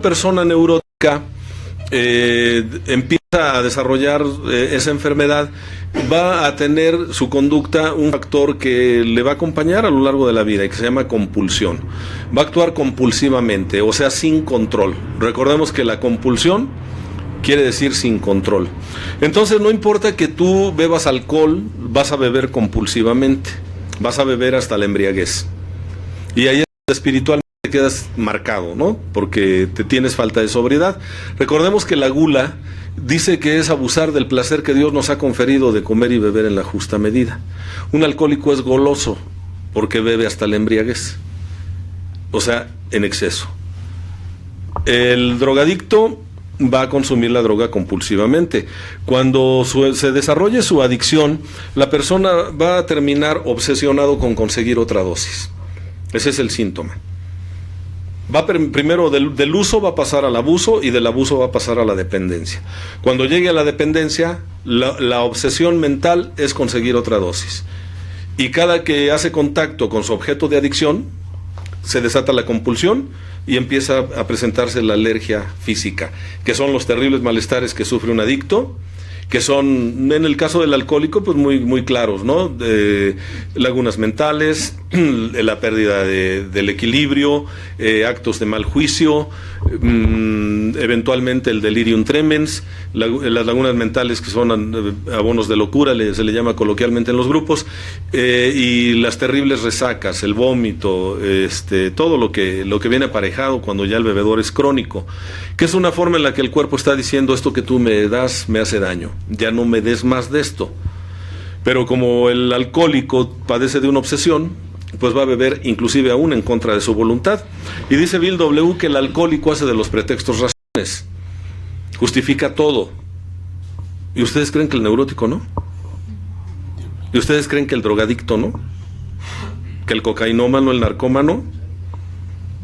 persona neurótica empieza a desarrollar esa enfermedad, va a tener su conducta un factor que le va a acompañar a lo largo de la vida y que se llama compulsión. Va a actuar compulsivamente, o sea, sin control. Recordemos que la compulsión quiere decir sin control. Entonces no importa que tú bebas alcohol, vas a beber compulsivamente, vas a beber hasta la embriaguez. Y ahí espiritualmente te quedas marcado, ¿no? Porque te tienes falta de sobriedad. Recordemos que la gula dice que es abusar del placer que Dios nos ha conferido de comer y beber en la justa medida. Un alcohólico es goloso porque bebe hasta la embriaguez, o sea, en exceso. El drogadicto va a consumir la droga compulsivamente. Cuando se desarrolle su adicción, la persona va a terminar obsesionado con conseguir otra dosis. Ese es el síntoma. Primero del uso va a pasar al abuso y del abuso va a pasar a la dependencia. Cuando llegue a la dependencia, la obsesión mental es conseguir otra dosis. Y cada que hace contacto con su objeto de adicción, se desata la compulsión y empieza a presentarse la alergia física, que son los terribles malestares que sufre un adicto, que son, en el caso del alcohólico, pues muy claros, ¿no? Lagunas mentales, la pérdida del equilibrio, actos de mal juicio, eventualmente el delirium tremens, las lagunas mentales que son abonos de locura, se le llama coloquialmente en los grupos, y las terribles resacas, el vómito, todo lo que viene aparejado cuando ya el bebedor es crónico, que es una forma en la que el cuerpo está diciendo: esto que tú me das me hace daño, ya no me des más de esto. Pero como el alcohólico padece de una obsesión, pues va a beber inclusive aún en contra de su voluntad. Y dice Bill W. que el alcohólico hace de los pretextos razones, justifica todo. ¿Y ustedes creen que el neurótico no? ¿Y ustedes creen que el drogadicto no? ¿Que el cocainómano, el narcómano?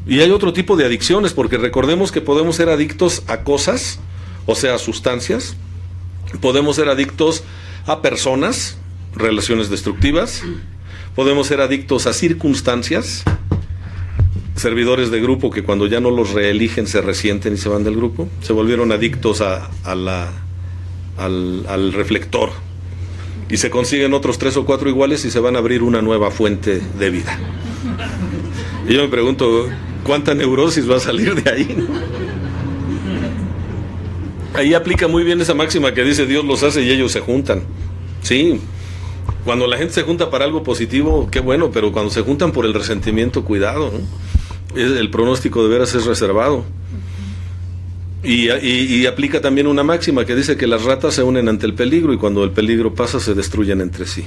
Y hay otro tipo de adicciones, porque recordemos que podemos ser adictos a cosas, o sea, a sustancias. Podemos ser adictos a personas, relaciones destructivas. Podemos ser adictos a circunstancias, servidores de grupo que cuando ya no los reeligen se resienten y se van del grupo. Se volvieron adictos al reflector. Y se consiguen otros 3 o 4 iguales y se van a abrir una nueva fuente de vida. Y yo me pregunto, ¿cuánta neurosis va a salir de ahí? Ahí aplica muy bien esa máxima que dice: Dios los hace y ellos se juntan. Sí, cuando la gente se junta para algo positivo, qué bueno, pero cuando se juntan por el resentimiento, cuidado, ¿no? El pronóstico de veras es reservado. Y aplica también una máxima que dice que las ratas se unen ante el peligro y cuando el peligro pasa se destruyen entre sí.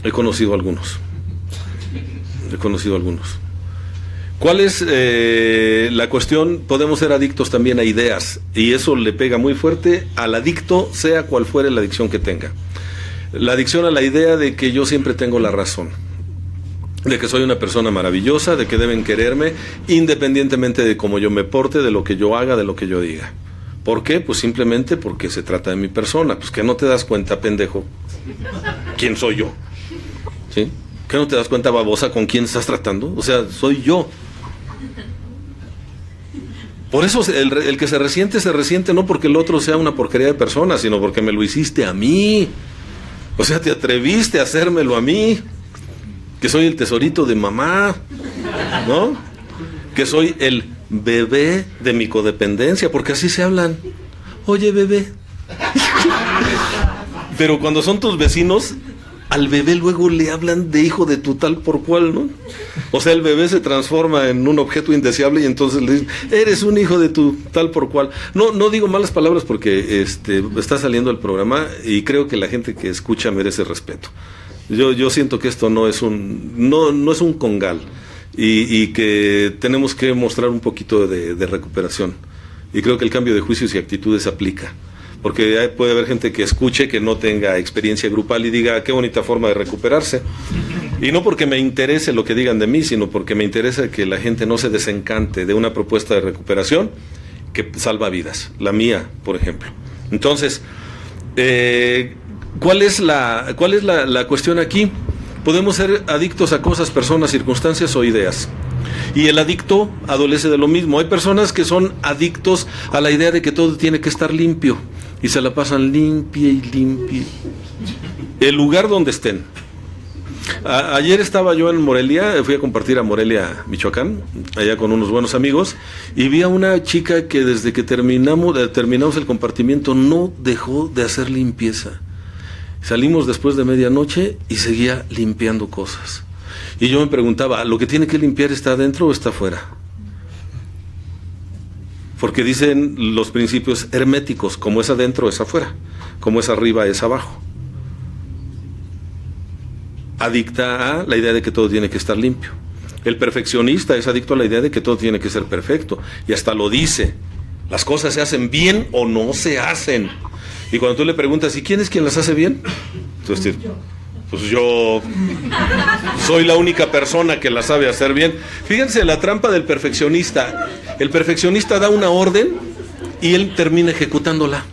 He conocido algunos. ¿Cuál es la cuestión? Podemos ser adictos también a ideas y eso le pega muy fuerte al adicto, sea cual fuere la adicción que tenga. La adicción a la idea de que yo siempre tengo la razón, de que soy una persona maravillosa, de que deben quererme independientemente de cómo yo me porte, de lo que yo haga, de lo que yo diga. ¿Por qué? Pues simplemente porque se trata de mi persona. Pues que no te das cuenta, pendejo, quién soy yo, ¿sí? ¿Qué no te das cuenta, babosa, con quién estás tratando? O sea, soy yo. Por eso el que se resiente no porque el otro sea una porquería de persona, sino porque me lo hiciste a mí. O sea, te atreviste a hacérmelo a mí, que soy el tesorito de mamá, ¿no? Que soy el bebé de mi codependencia, porque así se hablan. Oye, bebé. Pero cuando son tus vecinos, al bebé luego le hablan de hijo de tu tal por cual, ¿no? O sea, el bebé se transforma en un objeto indeseable y entonces le dicen: eres un hijo de tu tal por cual. No digo malas palabras porque está saliendo el programa y creo que la gente que escucha merece respeto. Yo siento que esto no es un congal y que tenemos que mostrar un poquito de recuperación. Y creo que el cambio de juicios y actitudes aplica. Porque puede haber gente que escuche, que no tenga experiencia grupal y diga: qué bonita forma de recuperarse. Y no porque me interese lo que digan de mí, sino porque me interesa que la gente no se desencante de una propuesta de recuperación que salva vidas. La mía, por ejemplo. Entonces, ¿cuál es la cuestión aquí? Podemos ser adictos a cosas, personas, circunstancias o ideas. Y el adicto adolece de lo mismo. Hay personas que son adictos a la idea de que todo tiene que estar limpio y se la pasan limpia y limpia. El lugar donde estén. Ayer estaba yo en Morelia, fui a compartir a Morelia, Michoacán, allá con unos buenos amigos, y vi a una chica que desde que terminamos el compartimiento no dejó de hacer limpieza. Salimos después de medianoche y seguía limpiando cosas. Y yo me preguntaba, ¿lo que tiene que limpiar está adentro o está afuera? Porque dicen los principios herméticos, como es adentro es afuera, como es arriba es abajo. Adicta a la idea de que todo tiene que estar limpio. El perfeccionista es adicto a la idea de que todo tiene que ser perfecto, y hasta lo dice, las cosas se hacen bien o no se hacen. Y cuando tú le preguntas, ¿y quién es quien las hace bien? Entonces, pues yo soy la única persona que las sabe hacer bien. Fíjense la trampa del perfeccionista. El perfeccionista da una orden y él termina ejecutándola.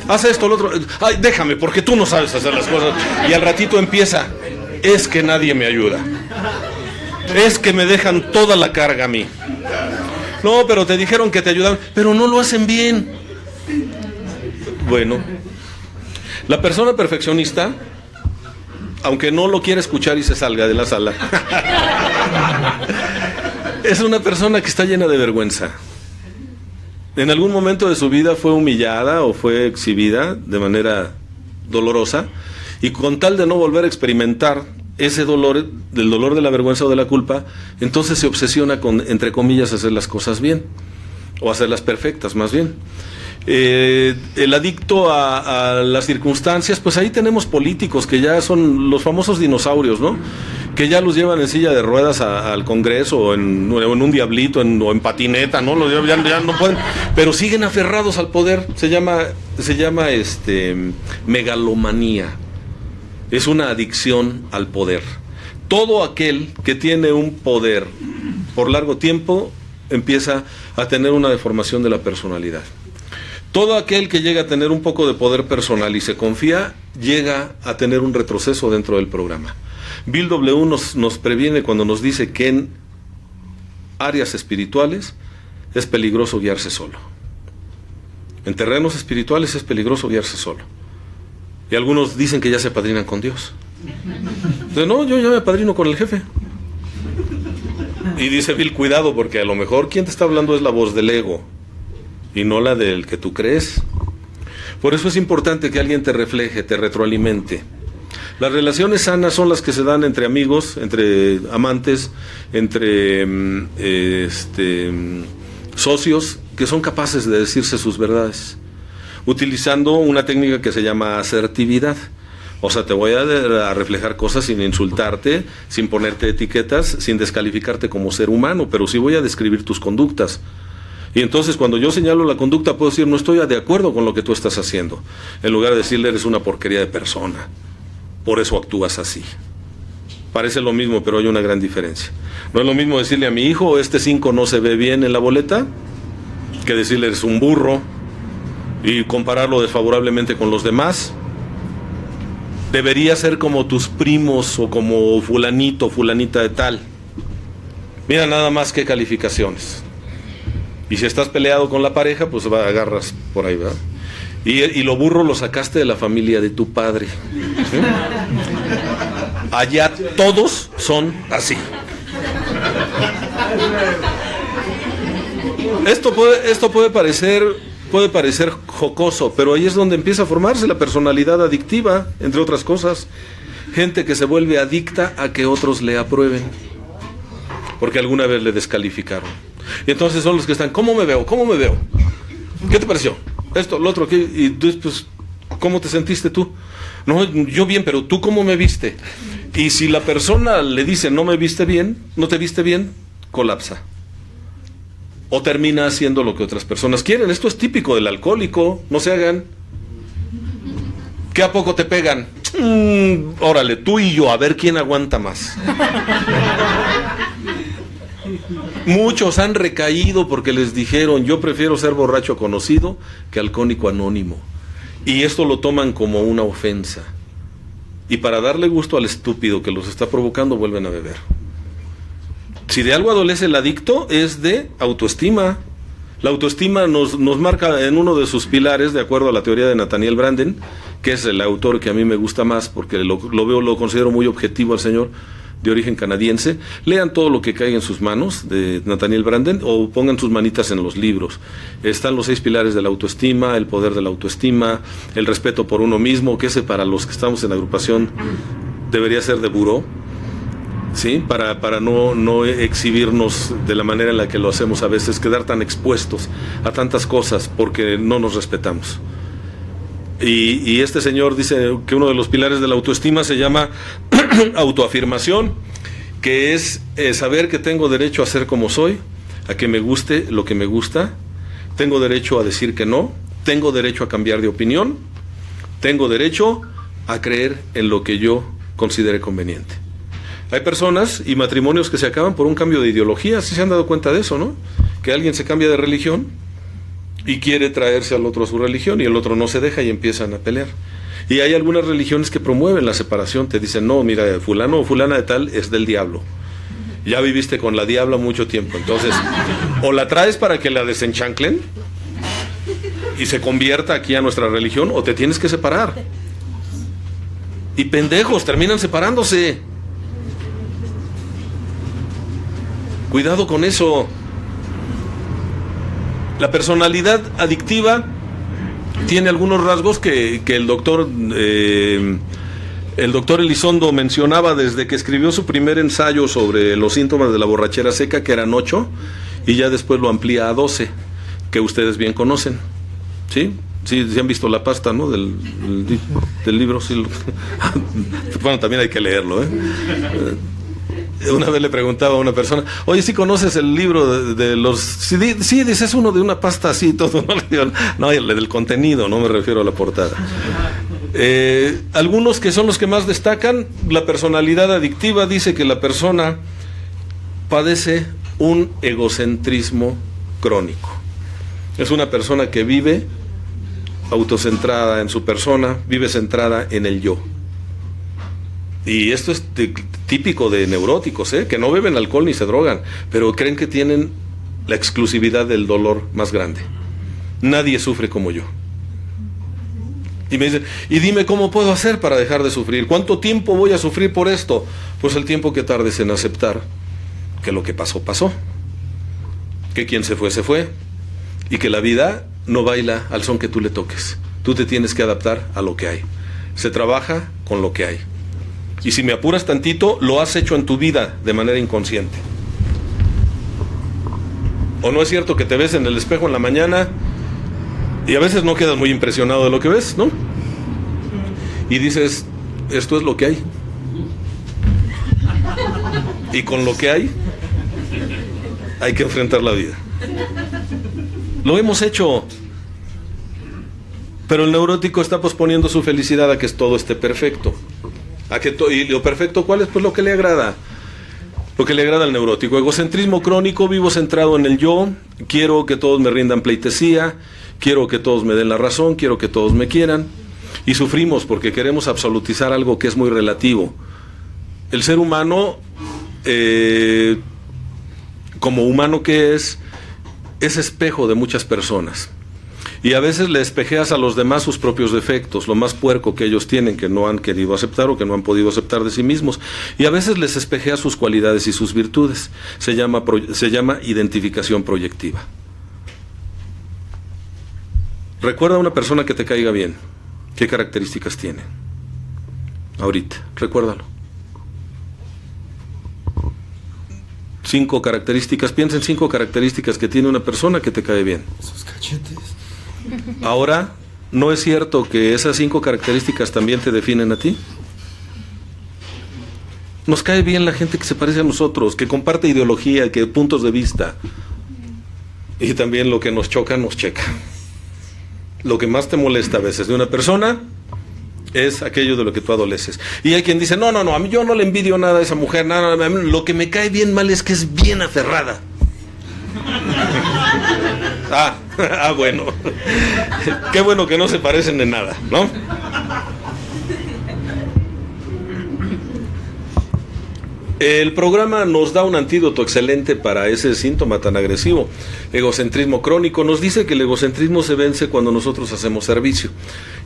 Haz esto, lo otro. Ay, déjame, porque tú no sabes hacer las cosas. Y al ratito empieza, es que nadie me ayuda. Es que me dejan toda la carga a mí. No, pero te dijeron que te ayudaban, pero no lo hacen bien. Bueno, la persona perfeccionista, aunque no lo quiera escuchar y se salga de la sala, es una persona que está llena de vergüenza. En algún momento de su vida fue humillada o fue exhibida de manera dolorosa, y con tal de no volver a experimentar ese dolor, del dolor de la vergüenza o de la culpa, entonces se obsesiona con, entre comillas, hacer las cosas bien, o hacerlas perfectas más bien. El adicto a las circunstancias, pues ahí tenemos políticos que ya son los famosos dinosaurios, ¿no? Que ya los llevan en silla de ruedas al Congreso, o en un diablito, o en patineta, ¿no? Ya no pueden, pero siguen aferrados al poder. Se llama megalomanía. Es una adicción al poder. Todo aquel que tiene un poder por largo tiempo empieza a tener una deformación de la personalidad. Todo aquel que llega a tener un poco de poder personal y se confía, llega a tener un retroceso dentro del programa. Bill W. nos previene cuando nos dice que en áreas espirituales es peligroso guiarse solo. En terrenos espirituales es peligroso guiarse solo. Y algunos dicen que ya se apadrinan con Dios. Entonces, no, yo ya me apadrino con el jefe. Y dice Bill, cuidado, porque a lo mejor quien te está hablando es la voz del ego y no la del que tú crees. Por eso es importante que alguien te refleje, te retroalimente. Las relaciones sanas son las que se dan entre amigos, entre amantes, entre socios que son capaces de decirse sus verdades, utilizando una técnica que se llama asertividad. O sea, te voy a reflejar cosas sin insultarte, sin ponerte etiquetas, sin descalificarte como ser humano, pero sí voy a describir tus conductas. Y entonces cuando yo señalo la conducta puedo decir, no estoy de acuerdo con lo que tú estás haciendo, en lugar de decirle, eres una porquería de persona, por eso actúas así. Parece lo mismo, pero hay una gran diferencia. No es lo mismo decirle a mi hijo, este 5 no se ve bien en la boleta, que decirle, eres un burro, y compararlo desfavorablemente con los demás. Debería ser como tus primos, o como fulanito, fulanita de tal. Mira nada más qué calificaciones. Y si estás peleado con la pareja, pues agarras por ahí, ¿verdad? Y lo burro lo sacaste de la familia de tu padre, ¿sí? Allá todos son así. Esto puede parecer jocoso, pero ahí es donde empieza a formarse la personalidad adictiva, entre otras cosas. Gente que se vuelve adicta a que otros le aprueben, porque alguna vez le descalificaron. Y entonces son los que están, ¿cómo me veo? ¿Cómo me veo? ¿Qué te pareció? Esto, lo otro, y tú, pues, ¿cómo te sentiste tú? No, yo bien, pero ¿tú cómo me viste? Y si la persona le dice, no me viste bien, no te viste bien, colapsa. O termina haciendo lo que otras personas quieren. Esto es típico del alcohólico, no se hagan. ¿Qué a poco te pegan? Órale, tú y yo, a ver quién aguanta más. Muchos han recaído porque les dijeron, yo prefiero ser borracho conocido que alcohólico anónimo. Y esto lo toman como una ofensa. Y para darle gusto al estúpido que los está provocando, vuelven a beber. Si de algo adolece el adicto es de autoestima. La autoestima nos marca en uno de sus pilares, de acuerdo a la teoría de Nathaniel Branden, que es el autor que a mí me gusta más, porque lo considero muy objetivo al señor, de origen canadiense. Lean todo lo que caiga en sus manos, de Nathaniel Branden, o pongan sus manitas en los libros. Están los 6 pilares de la autoestima, el poder de la autoestima, el respeto por uno mismo, que ese para los que estamos en la agrupación debería ser de buró, ¿sí? Para no exhibirnos de la manera en la que lo hacemos a veces, quedar tan expuestos a tantas cosas porque no nos respetamos. Y este señor dice que uno de los pilares de la autoestima se llama autoafirmación, que es saber que tengo derecho a ser como soy, a que me guste lo que me gusta, tengo derecho a decir que no, tengo derecho a cambiar de opinión, tengo derecho a creer en lo que yo considere conveniente. Hay personas y matrimonios que se acaban por un cambio de ideología, ¿sí se han dado cuenta de eso, no? Que alguien se cambia de religión y quiere traerse al otro a su religión y el otro no se deja y empiezan a pelear. Y hay algunas religiones que promueven la separación, te dicen, no, mira, fulano o fulana de tal es del diablo. Ya viviste con la diabla mucho tiempo, entonces o la traes para que la desenchanclen y se convierta aquí a nuestra religión, o te tienes que separar. Y pendejos, terminan separándose. Cuidado con eso. La personalidad adictiva tiene algunos rasgos que el doctor Elizondo mencionaba desde que escribió su primer ensayo sobre los síntomas de la borrachera seca, que eran 8, y ya después lo amplía a 12, que ustedes bien conocen. ¿Sí? Sí, han visto la pasta, ¿no? Del libro. Sí. Bueno, también hay que leerlo, ¿eh? Una vez le preguntaba a una persona, oye, ¿sí conoces el libro de los...? Sí, dice, es uno de una pasta así, todo. No, el del contenido, no me refiero a la portada. Algunos que son los que más destacan, la personalidad adictiva dice que la persona padece un egocentrismo crónico. Es una persona que vive autocentrada en su persona, vive centrada en el yo. Y esto es típico de neuróticos, que no beben alcohol ni se drogan, pero creen que tienen la exclusividad del dolor más grande. Nadie sufre como yo. Y me dicen, y dime cómo puedo hacer para dejar de sufrir. ¿Cuánto tiempo voy a sufrir por esto? Pues el tiempo que tardes en aceptar que lo que pasó, pasó. Que quien se fue. Y que la vida no baila al son que tú le toques. Tú te tienes que adaptar a lo que hay. Se trabaja con lo que hay. Y si me apuras tantito, lo has hecho en tu vida de manera inconsciente. ¿O no es cierto que te ves en el espejo en la mañana y a veces no quedas muy impresionado de lo que ves, ¿no? Y dices, esto es lo que hay. Y con lo que hay que enfrentar la vida. Lo hemos hecho. Pero el neurótico está posponiendo su felicidad a que todo esté perfecto. ¿Y lo perfecto cuál es? Pues lo que le agrada. Lo que le agrada al neurótico. Egocentrismo crónico, vivo centrado en el yo. Quiero que todos me rindan pleitesía. Quiero que todos me den la razón. Quiero que todos me quieran. Y sufrimos porque queremos absolutizar algo que es muy relativo. El ser humano, como humano que es espejo de muchas personas. Y a veces le espejeas a los demás sus propios defectos, lo más puerco que ellos tienen, que no han querido aceptar o que no han podido aceptar de sí mismos. Y a veces les espejeas sus cualidades y sus virtudes. Se llama identificación proyectiva. Recuerda a una persona que te caiga bien. ¿Qué características tiene? Ahorita, recuérdalo. 5 características, piensa en 5 características que tiene una persona que te cae bien. Esos cachetes. Ahora, ¿no es cierto que esas 5 características también te definen a ti? Nos cae bien la gente que se parece a nosotros, que comparte ideología, que puntos de vista. Y también lo que nos choca, nos checa. Lo que más te molesta a veces de una persona es aquello de lo que tú adoleces. Y hay quien dice, no, a mí yo no le envidio nada a esa mujer, nada, lo que me cae bien mal es que es bien aferrada. Bueno. Qué bueno que no se parecen en nada, ¿no? El programa nos da un antídoto excelente para ese síntoma tan agresivo, egocentrismo crónico. Nos dice que el egocentrismo se vence cuando nosotros hacemos servicio.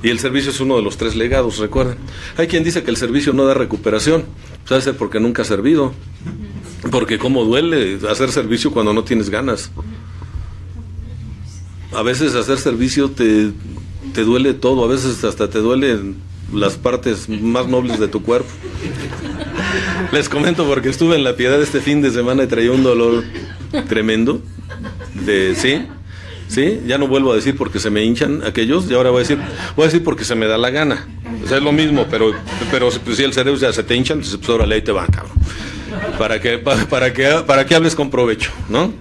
Y el servicio es uno de los 3 legados, recuerden. Hay quien dice que el servicio no da recuperación. Pues debe ser porque nunca ha servido. Porque cómo duele hacer servicio cuando no tienes ganas. A veces hacer servicio te duele todo, a veces hasta te duelen las partes más nobles de tu cuerpo. Les comento porque estuve en La Piedad este fin de semana y traía un dolor tremendo. Sí, ya no vuelvo a decir porque se me hinchan aquellos, y ahora voy a decir porque se me da la gana. O sea, es lo mismo, pero si el cerebro ya se te hinchan, pues órale, ahí te van, cabrón. Para que hables con provecho, ¿no?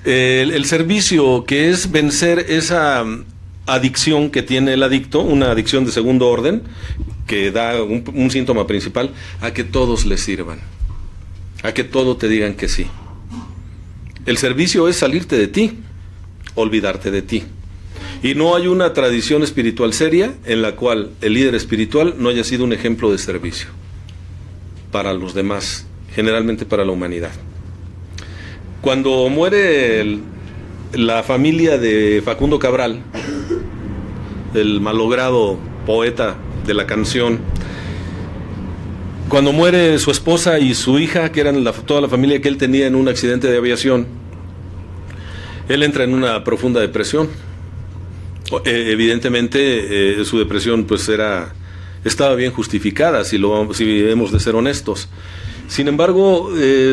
El servicio, que es vencer esa adicción que tiene el adicto, una adicción de segundo orden, que da un síntoma principal, a que todos le sirvan, a que todo te digan que sí. El servicio es salirte de ti, olvidarte de ti. Y no hay una tradición espiritual seria en la cual el líder espiritual no haya sido un ejemplo de servicio para los demás, generalmente para la humanidad. Cuando muere la familia de Facundo Cabral, el malogrado poeta de la canción, cuando muere su esposa y su hija, que eran toda la familia que él tenía en un accidente de aviación, él entra en una profunda depresión. Evidentemente su depresión pues estaba bien justificada, si hemos de ser honestos. Sin embargo,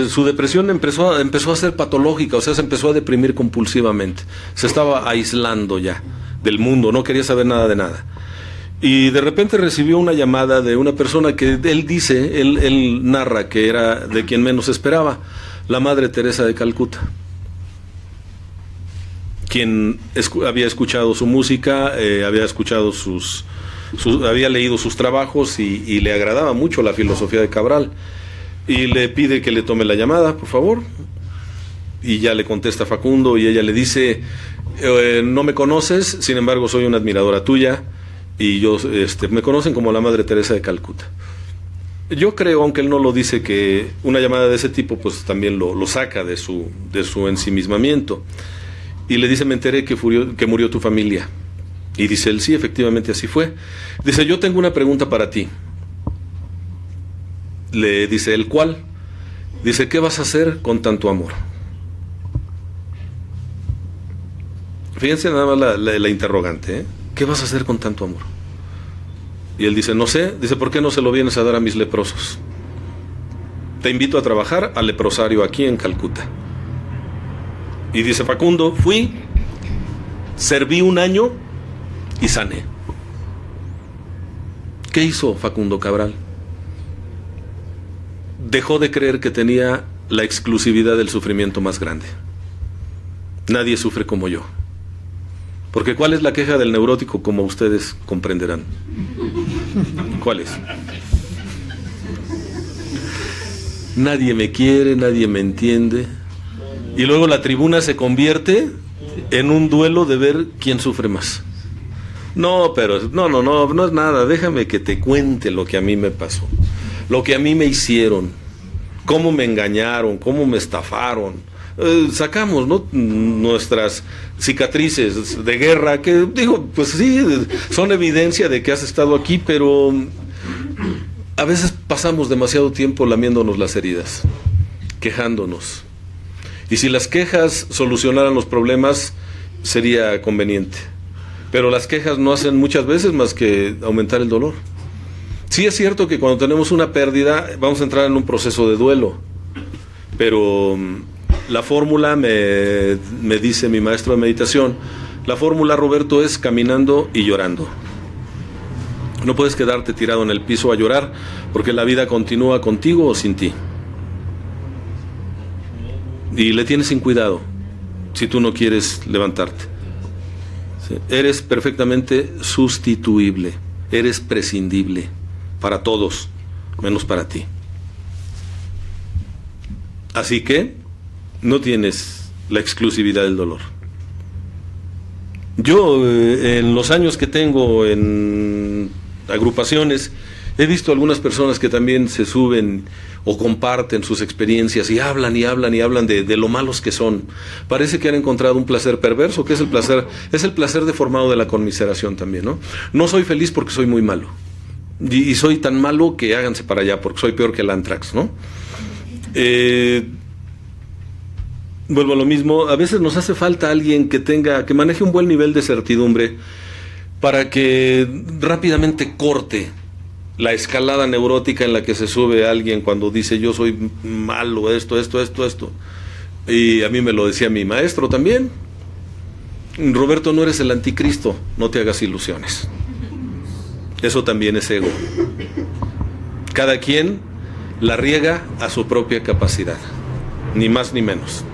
su depresión empezó a ser patológica, o sea, se empezó a deprimir compulsivamente. Se estaba aislando ya del mundo, no quería saber nada de nada. Y de repente recibió una llamada de una persona que él narra que era de quien menos esperaba, la Madre Teresa de Calcuta, quien había escuchado su música, había escuchado había leído sus trabajos y le agradaba mucho la filosofía de Cabral. Y le pide que le tome la llamada, por favor. Y ya le contesta Facundo y ella le dice, no me conoces, sin embargo soy una admiradora tuya y me conocen como la Madre Teresa de Calcuta. Yo creo, aunque él no lo dice, que una llamada de ese tipo pues también lo saca de su ensimismamiento. Y le dice, me enteré que murió tu familia. Y dice él, sí, efectivamente así fue. Dice, yo tengo una pregunta para ti. Le dice él, ¿cuál? Dice, ¿qué vas a hacer con tanto amor? Fíjense nada más la interrogante, ¿eh? ¿Qué vas a hacer con tanto amor? Y él dice, no sé. Dice, ¿por qué no se lo vienes a dar a mis leprosos? Te invito a trabajar al leprosario aquí en Calcuta. Y dice Facundo, fui, serví 1 año y sané. ¿Qué hizo Facundo Cabral? Dejó de creer que tenía la exclusividad del sufrimiento más grande. Nadie sufre como yo. Porque ¿cuál es la queja del neurótico, como ustedes comprenderán? ¿Cuál es? Nadie me quiere, nadie me entiende. Y luego la tribuna se convierte en un duelo de ver quién sufre más. No es nada. Déjame que te cuente lo que a mí me pasó, lo que a mí me hicieron, cómo me engañaron, cómo me estafaron. Sacamos, ¿no?, nuestras cicatrices de guerra, que digo, pues sí, son evidencia de que has estado aquí, pero a veces pasamos demasiado tiempo lamiéndonos las heridas, quejándonos. Y si las quejas solucionaran los problemas, sería conveniente. Pero las quejas no hacen muchas veces más que aumentar el dolor. Sí es cierto que cuando tenemos una pérdida vamos a entrar en un proceso de duelo, pero la fórmula, me dice mi maestro de meditación, la fórmula, Roberto, es caminando y llorando. No puedes quedarte tirado en el piso a llorar, porque la vida continúa contigo o sin ti. Y le tienes sin cuidado si tú no quieres levantarte. ¿Sí? Eres perfectamente sustituible, eres prescindible para todos, menos para ti. Así que no tienes la exclusividad del dolor. Yo, en los años que tengo en agrupaciones, He visto algunas personas que también se suben o comparten sus experiencias y hablan de lo malos que son. Parece que han encontrado un placer perverso, que es el placer deformado de la conmiseración también, ¿no? No soy feliz porque soy muy malo. Y soy tan malo que háganse para allá porque soy peor que el Antrax, ¿no? Vuelvo a lo mismo, a veces nos hace falta alguien que maneje un buen nivel de certidumbre para que rápidamente corte la escalada neurótica en la que se sube alguien cuando dice yo soy malo, esto. Y a mí me lo decía mi maestro también: Roberto, no eres el anticristo, no te hagas ilusiones. Eso también es ego. Cada quien la riega a su propia capacidad, ni más ni menos.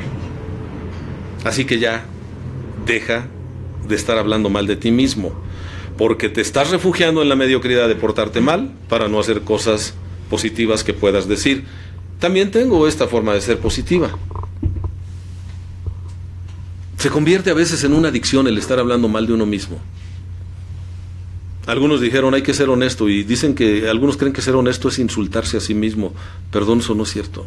Así que ya deja de estar hablando mal de ti mismo, porque te estás refugiando en la mediocridad de portarte mal para no hacer cosas positivas que puedas decir. También tengo esta forma de ser positiva. Se convierte a veces en una adicción el estar hablando mal de uno mismo. Algunos dijeron hay que ser honesto, y dicen que algunos creen que ser honesto es insultarse a sí mismo. Perdón, eso no es cierto.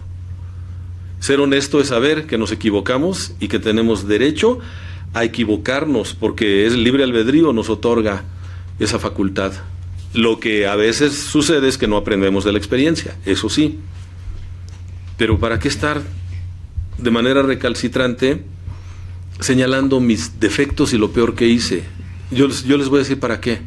Ser honesto es saber que nos equivocamos y que tenemos derecho a equivocarnos, porque el libre albedrío nos otorga esa facultad. Lo que a veces sucede es que no aprendemos de la experiencia, eso sí. Pero ¿para qué estar de manera recalcitrante señalando mis defectos y lo peor que hice? Yo les voy a decir para qué.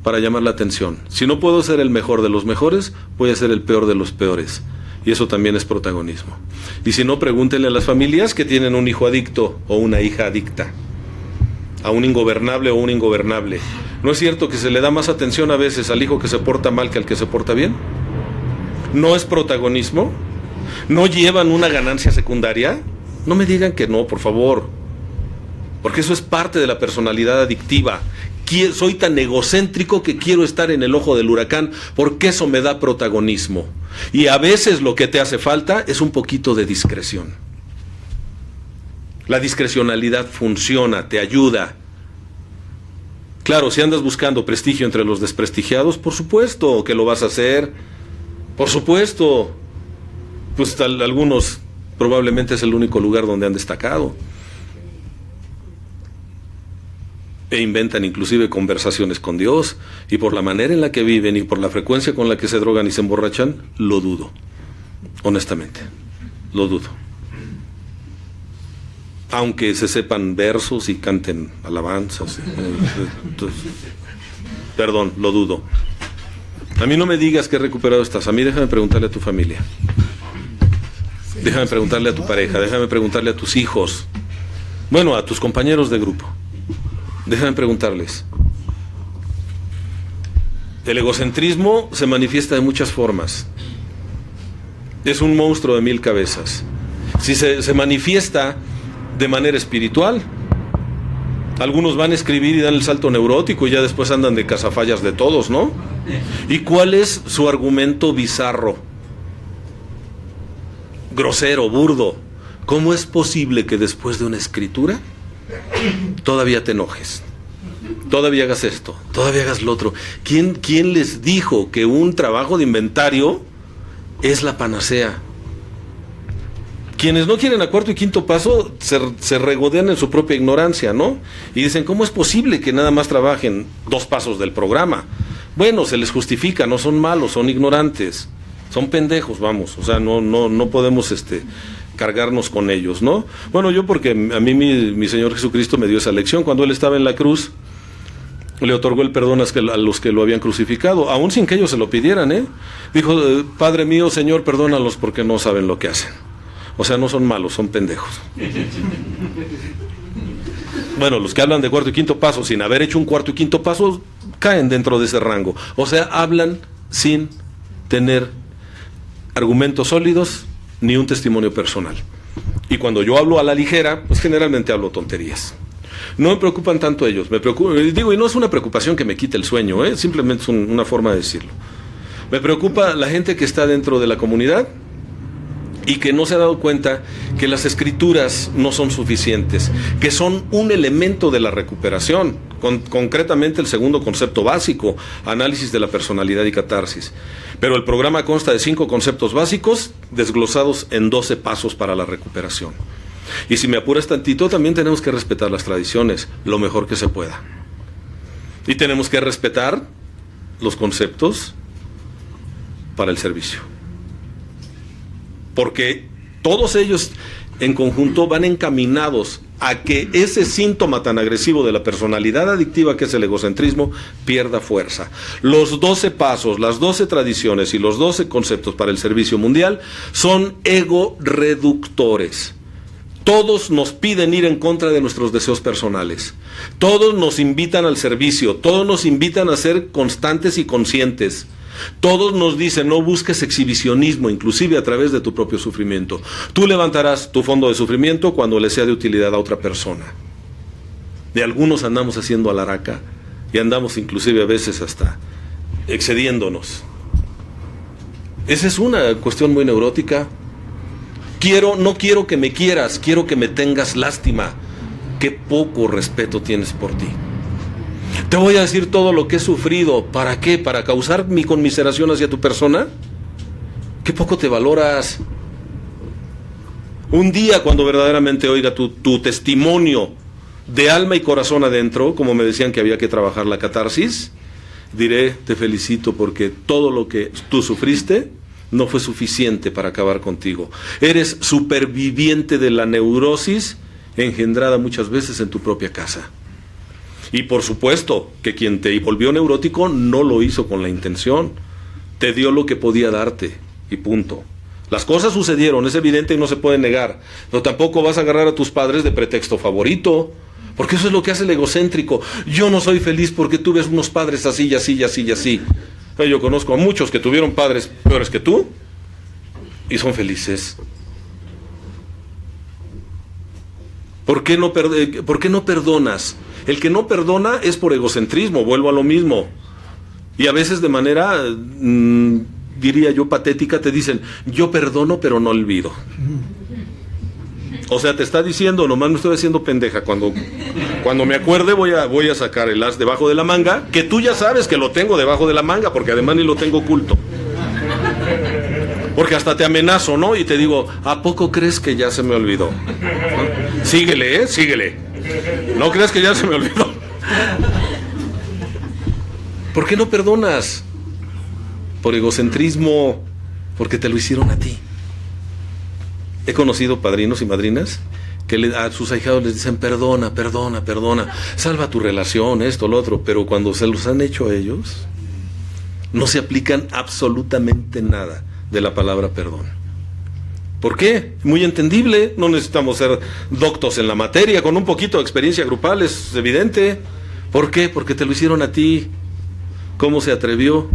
Para llamar la atención. Si no puedo ser el mejor de los mejores, voy a ser el peor de los peores. Y eso también es protagonismo. Y si no, pregúntenle a las familias que tienen un hijo adicto o una hija adicta, a un ingobernable o un ingobernable. ¿No es cierto que se le da más atención a veces al hijo que se porta mal que al que se porta bien? ¿No es protagonismo? ¿No llevan una ganancia secundaria? No me digan que no, por favor. Porque eso es parte de la personalidad adictiva. Soy tan egocéntrico que quiero estar en el ojo del huracán porque eso me da protagonismo. Y a veces lo que te hace falta es un poquito de discreción. La discrecionalidad funciona, te ayuda. Claro, si andas buscando prestigio entre los desprestigiados, por supuesto que lo vas a hacer. Por supuesto. Pues algunos probablemente es el único lugar donde han destacado. E inventan inclusive conversaciones con Dios, y por la manera en la que viven y por la frecuencia con la que se drogan y se emborrachan, lo dudo. Honestamente, lo dudo. Aunque se sepan versos y canten alabanzas. Perdón, lo dudo. A mí no me digas que recuperado estás. A mí déjame preguntarle a tu familia. Déjame preguntarle a tu pareja. Déjame preguntarle a tus hijos. Bueno, a tus compañeros de grupo. Déjame preguntarles. El egocentrismo se manifiesta de muchas formas. Es un monstruo de 1000 cabezas. Si se manifiesta de manera espiritual, algunos van a escribir y dan el salto neurótico y ya después andan de cazafallas de todos, ¿no? ¿Y cuál es su argumento bizarro? Grosero, burdo. ¿Cómo es posible que después de una escritura todavía te enojes, todavía hagas esto, todavía hagas lo otro? ¿Quién les dijo que un trabajo de inventario es la panacea? Quienes no quieren a cuarto y quinto paso se regodean en su propia ignorancia, ¿no? Y dicen, ¿cómo es posible que nada más trabajen 2 pasos del programa? Bueno, se les justifica, no son malos, son ignorantes, son pendejos, vamos. O sea, no podemos cargarnos con ellos, ¿no? Bueno, yo porque a mí mi Señor Jesucristo me dio esa lección. Cuando Él estaba en la cruz, le otorgó el perdón a los que lo habían crucificado, aún sin que ellos se lo pidieran, ¿eh? Dijo, Padre mío, Señor, perdónalos porque no saben lo que hacen. O sea, no son malos, son pendejos. Bueno, los que hablan de cuarto y quinto paso sin haber hecho un cuarto y quinto paso caen dentro de ese rango. O sea, hablan sin tener argumentos sólidos ni un testimonio personal. Y cuando yo hablo a la ligera, pues generalmente hablo tonterías. No me preocupan tanto ellos, y no es una preocupación que me quite el sueño, simplemente es una forma de decirlo. Me preocupa la gente que está dentro de la comunidad y que no se ha dado cuenta que las escrituras no son suficientes, que son un elemento de la recuperación. concretamente el segundo concepto básico, análisis de la personalidad y catarsis. Pero el programa consta de 5 conceptos básicos desglosados en 12 pasos para la recuperación. Y si me apuras tantito, también tenemos que respetar las tradiciones lo mejor que se pueda. Y tenemos que respetar los conceptos para el servicio. Porque todos ellos en conjunto van encaminados a que ese síntoma tan agresivo de la personalidad adictiva que es el egocentrismo pierda fuerza. Los 12 pasos, las 12 tradiciones y los 12 conceptos para el servicio mundial son ego reductores. Todos nos piden ir en contra de nuestros deseos personales. Todos nos invitan al servicio, todos nos invitan a ser constantes y conscientes. Todos nos dicen, no busques exhibicionismo, inclusive a través de tu propio sufrimiento. Tú levantarás tu fondo de sufrimiento cuando le sea de utilidad a otra persona. De algunos andamos haciendo alaraca y andamos inclusive a veces hasta excediéndonos. Esa es una cuestión muy neurótica. No quiero que me quieras, quiero que me tengas lástima. Qué poco respeto tienes por ti. Te voy a decir todo lo que he sufrido. ¿Para qué? ¿Para causar mi conmiseración hacia tu persona? Qué poco te valoras. Un día cuando verdaderamente oiga tu testimonio de alma y corazón adentro, como me decían que había que trabajar la catarsis, diré, te felicito porque todo lo que tú sufriste no fue suficiente para acabar contigo. Eres superviviente de la neurosis engendrada muchas veces en tu propia casa. Y por supuesto que quien te volvió neurótico no lo hizo con la intención. Te dio lo que podía darte y punto. Las cosas sucedieron, es evidente y no se puede negar. Pero tampoco vas a agarrar a tus padres de pretexto favorito, porque eso es lo que hace el egocéntrico. Yo no soy feliz porque tuve unos padres así y así y así y así. Yo conozco a muchos que tuvieron padres peores que tú y son felices. ¿Por qué no perdonas? El que no perdona es por egocentrismo, vuelvo a lo mismo. Y a veces de manera, diría yo, patética, te dicen, yo perdono pero no olvido. O sea, te está diciendo, nomás me estoy haciendo pendeja. Cuando me acuerde voy a sacar el as debajo de la manga, que tú ya sabes que lo tengo debajo de la manga, porque además ni lo tengo oculto. Porque hasta te amenazo, ¿no? Y te digo, ¿a poco crees que ya se me olvidó? ¿No? Síguele, síguele. ¿No crees que ya se me olvidó? ¿Por qué no perdonas? Por egocentrismo, porque te lo hicieron a ti. He conocido padrinos y madrinas que a sus ahijados les dicen, perdona, salva tu relación, esto, lo otro, pero cuando se los han hecho a ellos, no se aplican absolutamente nada de la palabra perdón. ¿Por qué? Muy entendible, no necesitamos ser doctos en la materia, con un poquito de experiencia grupal es evidente. ¿Por qué? Porque te lo hicieron a ti. ¿Cómo se atrevió?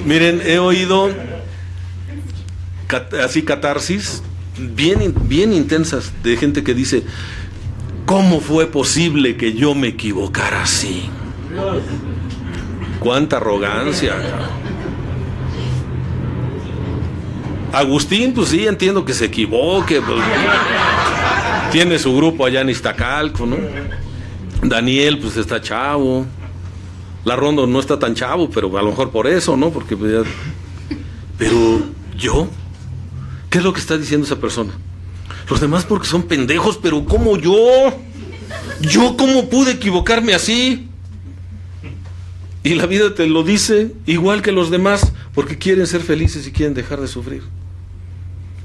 Miren, he oído así catarsis bien intensas de gente que dice, ¿cómo fue posible que yo me equivocara así? ¡Cuánta arrogancia! Agustín, pues sí, entiendo que se equivoque, pues, tiene su grupo allá en Iztacalco, ¿no? Daniel, pues está chavo. La Rondo no está tan chavo, pero a lo mejor por eso, ¿no? Porque pues, ya... Pero yo, ¿qué es lo que está diciendo esa persona? Los demás porque son pendejos, pero ¿cómo yo? ¿Yo cómo pude equivocarme así? Y la vida te lo dice igual que los demás, porque quieren ser felices y quieren dejar de sufrir.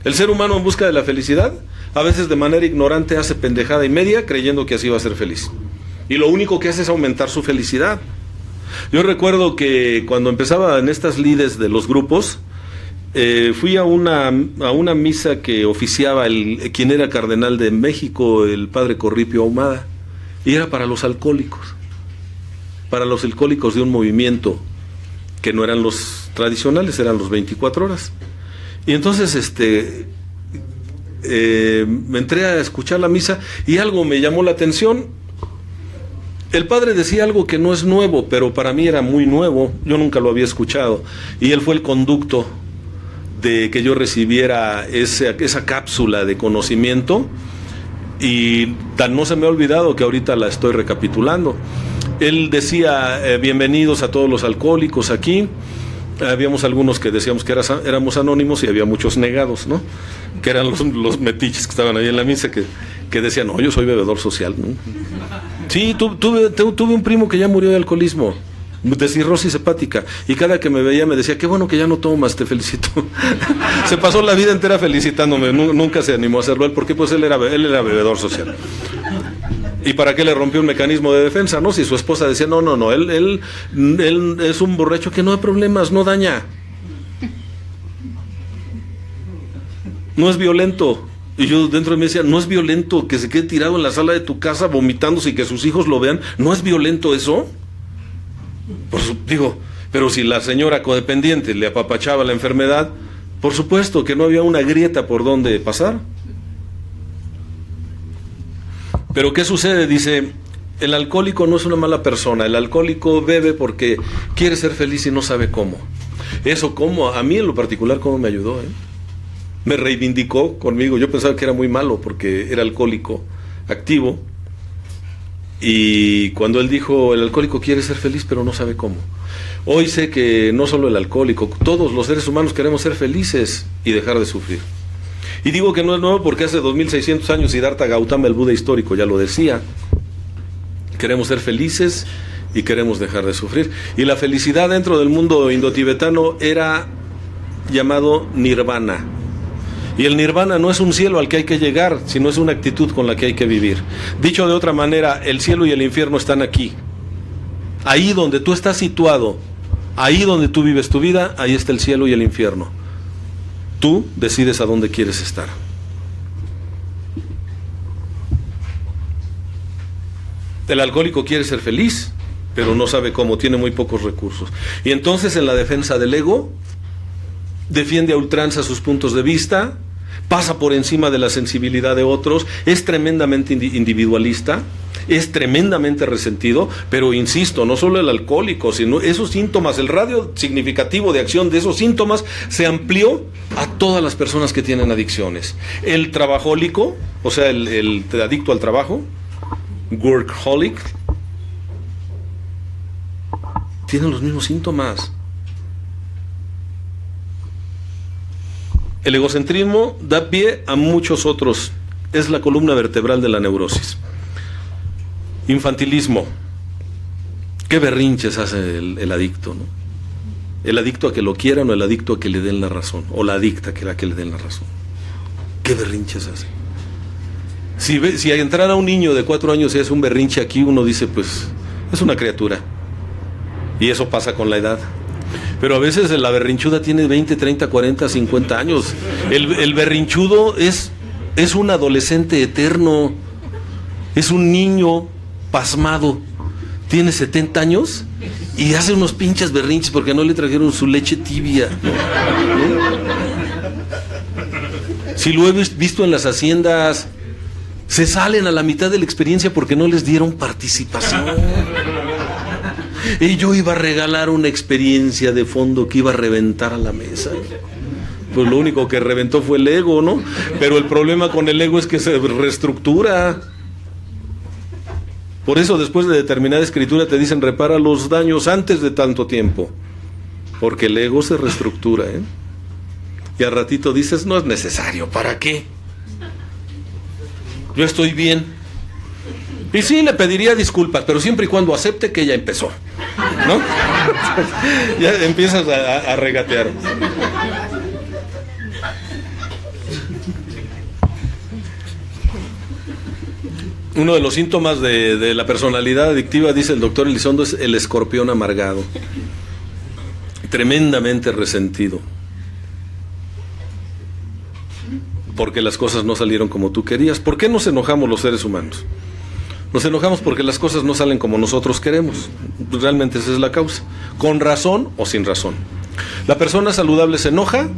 El ser humano en busca de la felicidad, a veces de manera ignorante hace pendejada y media creyendo que así va a ser feliz. Y lo único que hace es aumentar su felicidad. Yo recuerdo que cuando empezaba en estas lides de los grupos, fui a una misa que oficiaba quien era cardenal de México, el padre Corripio Ahumada, y era para los alcohólicos de un movimiento que no eran los tradicionales, eran los 24 horas. Y entonces me entré a escuchar la misa y algo me llamó la atención. el padre decía algo que no es nuevo, pero para mí era muy nuevo, yo nunca lo había escuchado, y él fue el conducto de que yo recibiera esa cápsula de conocimiento, y tan no se me ha olvidado que ahorita la estoy recapitulando. Él decía, bienvenidos a todos los alcohólicos aquí. Habíamos algunos que decíamos que éramos anónimos y había muchos negados, ¿no? Que eran los metiches que estaban ahí en la misa que decían, no, yo soy bebedor social, ¿no? Sí, tuve un primo que ya murió de alcoholismo, de cirrosis hepática, y cada que me veía me decía, qué bueno que ya no tomas, te felicito. Se pasó la vida entera felicitándome, nunca se animó a hacerlo él, porque pues él era bebedor social. ¿Y para qué le rompió un mecanismo de defensa, no? Si su esposa decía, no, él es un borracho que no hay problemas, no daña. No es violento. Y yo dentro de mí decía, no es violento que se quede tirado en la sala de tu casa vomitándose y que sus hijos lo vean. ¿No es violento eso? Digo, pero si la señora codependiente le apapachaba la enfermedad, por supuesto que no había una grieta por donde pasar. Pero ¿qué sucede? Dice, el alcohólico no es una mala persona, el alcohólico bebe porque quiere ser feliz y no sabe cómo. Eso cómo, a mí en lo particular, cómo me ayudó, me reivindicó conmigo. Yo pensaba que era muy malo porque era alcohólico activo, y cuando él dijo, el alcohólico quiere ser feliz pero no sabe cómo. Hoy sé que no solo el alcohólico, todos los seres humanos queremos ser felices y dejar de sufrir. Y digo que no es nuevo porque hace 2600 años Siddhartha Gautama, el Buda histórico, ya lo decía. Queremos ser felices y queremos dejar de sufrir. Y la felicidad dentro del mundo indotibetano era llamado nirvana. Y el nirvana no es un cielo al que hay que llegar, sino es una actitud con la que hay que vivir. Dicho de otra manera, el cielo y el infierno están aquí. Ahí donde tú estás situado, ahí donde tú vives tu vida, ahí está el cielo y el infierno. Tú decides a dónde quieres estar. El alcohólico quiere ser feliz, pero no sabe cómo, tiene muy pocos recursos. Y entonces, en la defensa del ego, defiende a ultranza sus puntos de vista, pasa por encima de la sensibilidad de otros, es tremendamente individualista, es tremendamente resentido, pero insisto, no solo el alcohólico, sino esos síntomas, el radio significativo de acción de esos síntomas se amplió a todas las personas que tienen adicciones. El trabajólico, o sea, el adicto al trabajo, workaholic, tienen los mismos síntomas. El egocentrismo da pie a muchos otros, es la columna vertebral de la neurosis. Infantilismo. ¿Qué berrinches hace el adicto, no? El adicto a que lo quieran o el adicto a que le den la razón, o la adicta a que le den la razón. ¿Qué berrinches hace? Si entrara un niño de 4 años y hace un berrinche aquí, uno dice, pues, es una criatura. Y eso pasa con la edad. Pero a veces la berrinchuda tiene 20, 30, 40, 50 años. El berrinchudo es un adolescente eterno. Es un niño pasmado. Tiene 70 años y hace unos pinches berrinches porque no le trajeron su leche tibia. Si lo he visto en las haciendas, se salen a la mitad de la experiencia porque no les dieron participación. Y yo iba a regalar una experiencia de fondo que iba a reventar a la mesa. Pues lo único que reventó fue el ego, ¿no? Pero el problema con el ego es que se reestructura. Por eso después de determinada escritura te dicen repara los daños antes de tanto tiempo. Porque el ego se reestructura, ¿eh? Y al ratito dices, no es necesario, ¿para qué? Yo estoy bien. Y sí, le pediría disculpas, pero siempre y cuando acepte que ella empezó, ¿no? Ya empiezas a regatear. Uno de los síntomas de la personalidad adictiva, dice el doctor Elizondo, es el escorpión amargado. Tremendamente resentido. Porque las cosas no salieron como tú querías. ¿Por qué nos enojamos los seres humanos? Nos enojamos porque las cosas no salen como nosotros queremos. Realmente esa es la causa. Con razón o sin razón. La persona saludable se enoja,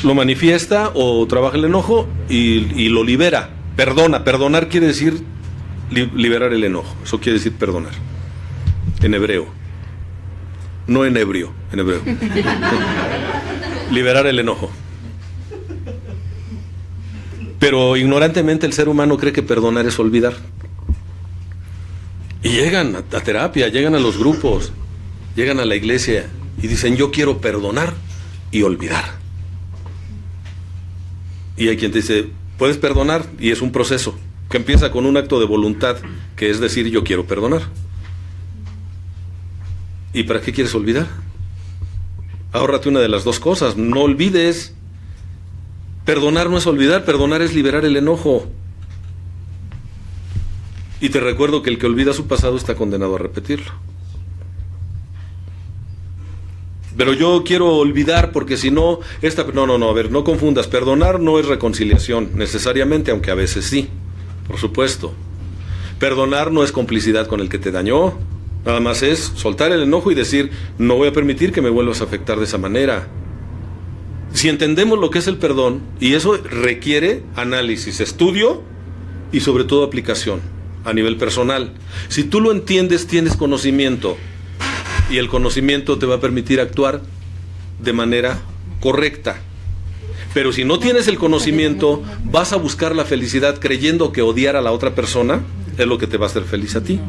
lo manifiesta o trabaja el enojo y lo libera. Perdona. Perdonar quiere decir liberar el enojo. Eso quiere decir perdonar. En hebreo. No en ebrio, en hebreo. Liberar el enojo. Pero ignorantemente el ser humano cree que perdonar es olvidar. Y llegan a terapia, llegan a los grupos, llegan a la iglesia y dicen, yo quiero perdonar y olvidar. Y hay quien te dice, puedes perdonar, y es un proceso que empieza con un acto de voluntad, que es decir, yo quiero perdonar. ¿Y para qué quieres olvidar? Ahórrate una de las dos cosas, no olvides. Perdonar no es olvidar, perdonar es liberar el enojo. Y te recuerdo que el que olvida su pasado está condenado a repetirlo. Pero yo quiero olvidar porque si no, no, a ver, no confundas, perdonar no es reconciliación necesariamente, aunque a veces sí, por supuesto. Perdonar no es complicidad con el que te dañó, nada más es soltar el enojo y decir, no voy a permitir que me vuelvas a afectar de esa manera. Si entendemos lo que es el perdón, y eso requiere análisis, estudio y sobre todo aplicación a nivel personal. Si tú lo entiendes, tienes conocimiento, y el conocimiento te va a permitir actuar de manera correcta. Pero si no tienes el conocimiento, vas a buscar la felicidad creyendo que odiar a la otra persona es lo que te va a hacer feliz a ti.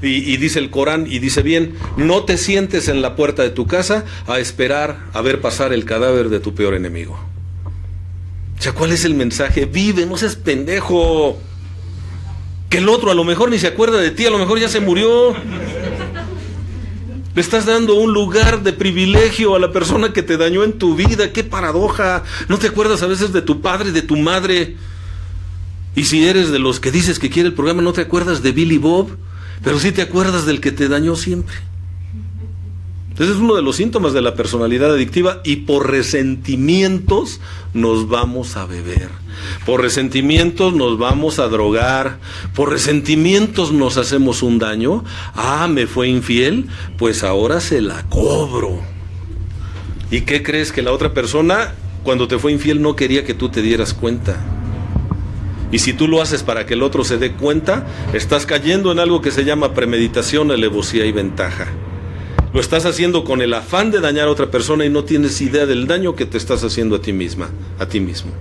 Y dice el Corán, y dice bien, no te sientes en la puerta de tu casa a esperar a ver pasar el cadáver de tu peor enemigo. O sea, ¿cuál es el mensaje? Vive, no seas pendejo. Que el otro a lo mejor ni se acuerda de ti, a lo mejor ya se murió. Le estás dando un lugar de privilegio a la persona que te dañó en tu vida. ¡Qué paradoja! ¿No te acuerdas a veces de tu padre, de tu madre? Y si eres de los que dices que quiere el programa, no te acuerdas de Billy Bob, pero sí te acuerdas del que te dañó siempre. Entonces es uno de los síntomas de la personalidad adictiva, y por resentimientos nos vamos a beber. Por resentimientos nos vamos a drogar, por resentimientos nos hacemos un daño. Ah, me fue infiel, pues ahora se la cobro. ¿Y qué crees? Que la otra persona, cuando te fue infiel, no quería que tú te dieras cuenta. Y si tú lo haces para que el otro se dé cuenta, estás cayendo en algo que se llama premeditación, alevosía y ventaja. Lo estás haciendo con el afán de dañar a otra persona y no tienes idea del daño que te estás haciendo a ti misma, a ti mismo.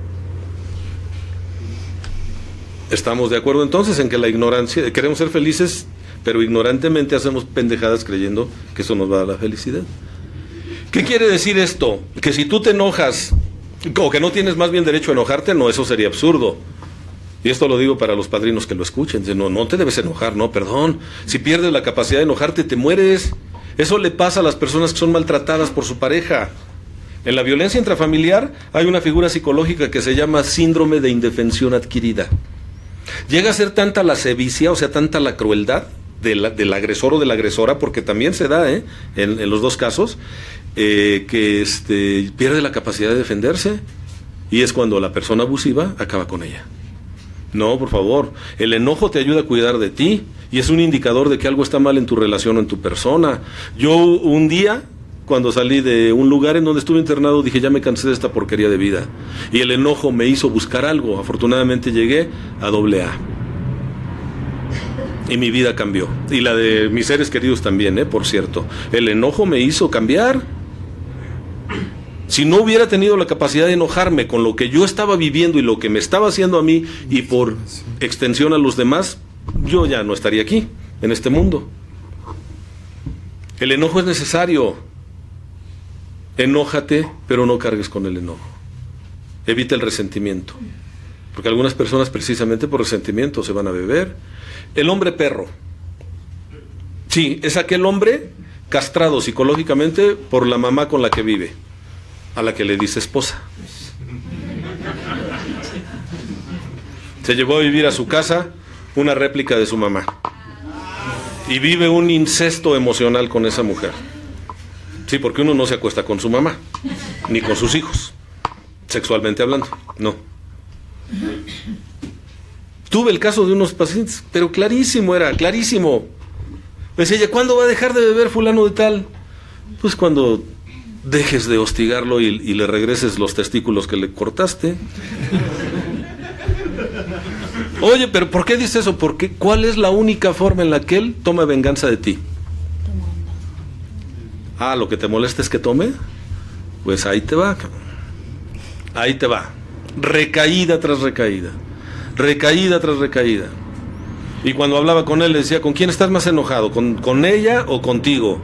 ¿Estamos de acuerdo entonces en que la ignorancia, queremos ser felices, pero ignorantemente hacemos pendejadas creyendo que eso nos va a dar la felicidad? ¿Qué quiere decir esto? Que si tú te enojas, o que no tienes más bien derecho a enojarte, no, eso sería absurdo. Y esto lo digo para los padrinos que lo escuchen. No te debes enojar, no, perdón. Si pierdes la capacidad de enojarte, te mueres. Eso le pasa a las personas que son maltratadas por su pareja. En la violencia intrafamiliar hay una figura psicológica que se llama síndrome de indefensión adquirida. Llega a ser tanta la sevicia, o sea, tanta la crueldad del agresor o de la agresora, porque también se da en los dos casos, que pierde la capacidad de defenderse, y es cuando la persona abusiva acaba con ella. No, por favor, el enojo te ayuda a cuidar de ti, y es un indicador de que algo está mal en tu relación o en tu persona. Yo un día, cuando salí de un lugar en donde estuve internado, dije, ya me cansé de esta porquería de vida. Y el enojo me hizo buscar algo. Afortunadamente llegué a AA. Y mi vida cambió. Y la de mis seres queridos también, por cierto. El enojo me hizo cambiar. Si no hubiera tenido la capacidad de enojarme con lo que yo estaba viviendo y lo que me estaba haciendo a mí, y por extensión a los demás, yo ya no estaría aquí, en este mundo. El enojo es necesario. Enójate, pero no cargues con el enojo. Evita el resentimiento. Porque algunas personas, precisamente por resentimiento, se van a beber. El hombre perro. Sí, es aquel hombre castrado psicológicamente por la mamá con la que vive, a la que le dice esposa. Se llevó a vivir a su casa una réplica de su mamá. Y vive un incesto emocional con esa mujer. Sí, porque uno no se acuesta con su mamá, ni con sus hijos, sexualmente hablando, no. Tuve el caso de unos pacientes, pero clarísimo era, clarísimo. Me decía, ¿cuándo va a dejar de beber fulano de tal? Pues cuando dejes de hostigarlo y le regreses los testículos que le cortaste. Oye, pero ¿por qué dice eso? Porque ¿cuál es la única forma en la que él toma venganza de ti? Ah, lo que te molesta es que tome. Pues ahí te va, cabrón. Ahí te va. Recaída tras recaída. Recaída tras recaída. Y cuando hablaba con él le decía, ¿con quién estás más enojado? ¿Con ella o contigo?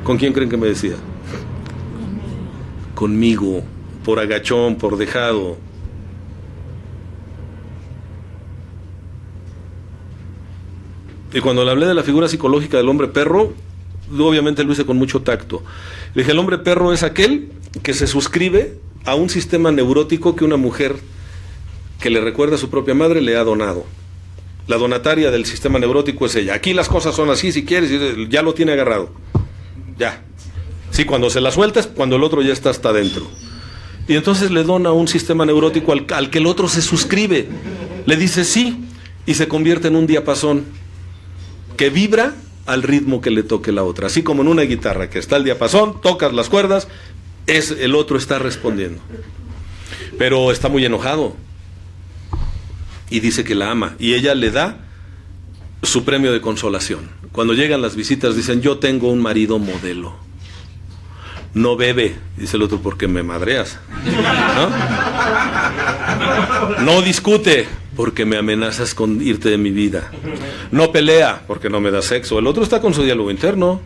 ¿Con quién creen que me decía? Conmigo. Por agachón, por dejado. Y cuando le hablé de la figura psicológica del hombre perro, obviamente lo hice con mucho tacto. Le dije, el hombre perro es aquel que se suscribe a un sistema neurótico que una mujer que le recuerda a su propia madre le ha donado. La donataria del sistema neurótico es ella. Aquí las cosas son así, si quieres, ya lo tiene agarrado. Ya. Sí, cuando se la sueltas, cuando el otro ya está hasta adentro. Y entonces le dona un sistema neurótico al que el otro se suscribe. Le dice sí y se convierte en un diapasón que vibra al ritmo que le toque la otra. Así como en una guitarra, que está el diapasón, tocas las cuerdas, el otro está respondiendo. Pero está muy enojado. Y dice que la ama. Y ella le da su premio de consolación. Cuando llegan las visitas dicen, yo tengo un marido modelo. No bebe, dice el otro, porque me madreas. ¿No? No discute, porque me amenazas con irte de mi vida. No pelea, porque no me da sexo. El otro está con su diálogo interno.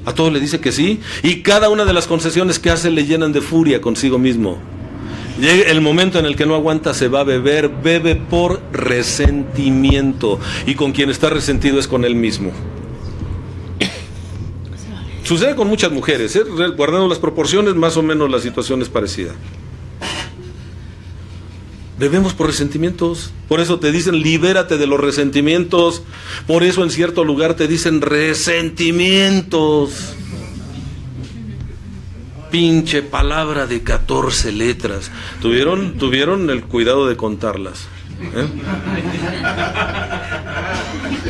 A todo le dice que sí. Y cada una de las concesiones que hace le llenan de furia consigo mismo. Llega el momento en el que no aguanta, se va a beber. Bebe por resentimiento. Y con quien está resentido es con él mismo. Sucede con muchas mujeres, ¿eh? Guardando las proporciones, más o menos la situación es parecida. Bebemos por resentimientos. Por eso te dicen, libérate de los resentimientos. Por eso en cierto lugar te dicen resentimientos. Pinche palabra de 14 letras. Tuvieron el cuidado de contarlas.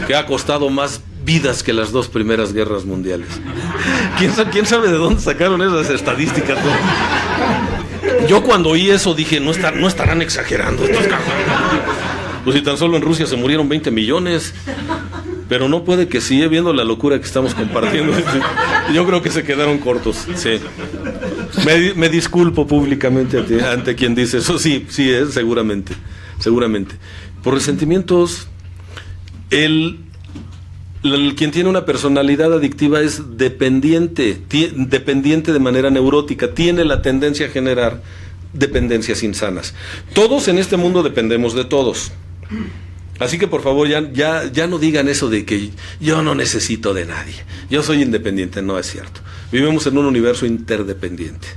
Que ha costado más vidas que las 2 primeras guerras mundiales. ¿Quién sabe de dónde sacaron esas estadísticas? Yo cuando oí eso dije, no estarán exagerando estos cabrones. Pues si tan solo en Rusia se murieron 20 millones. Pero no puede que siga viendo la locura que estamos compartiendo. Yo creo que se quedaron cortos. Sí. Me disculpo públicamente ante quien dice eso. Sí, es seguramente. Por resentimientos, quien tiene una personalidad adictiva es dependiente de manera neurótica, tiene la tendencia a generar dependencias insanas. Todos en este mundo dependemos de todos. Así que por favor ya no digan eso de que yo no necesito de nadie, yo soy independiente. No es cierto. Vivimos en un universo interdependiente,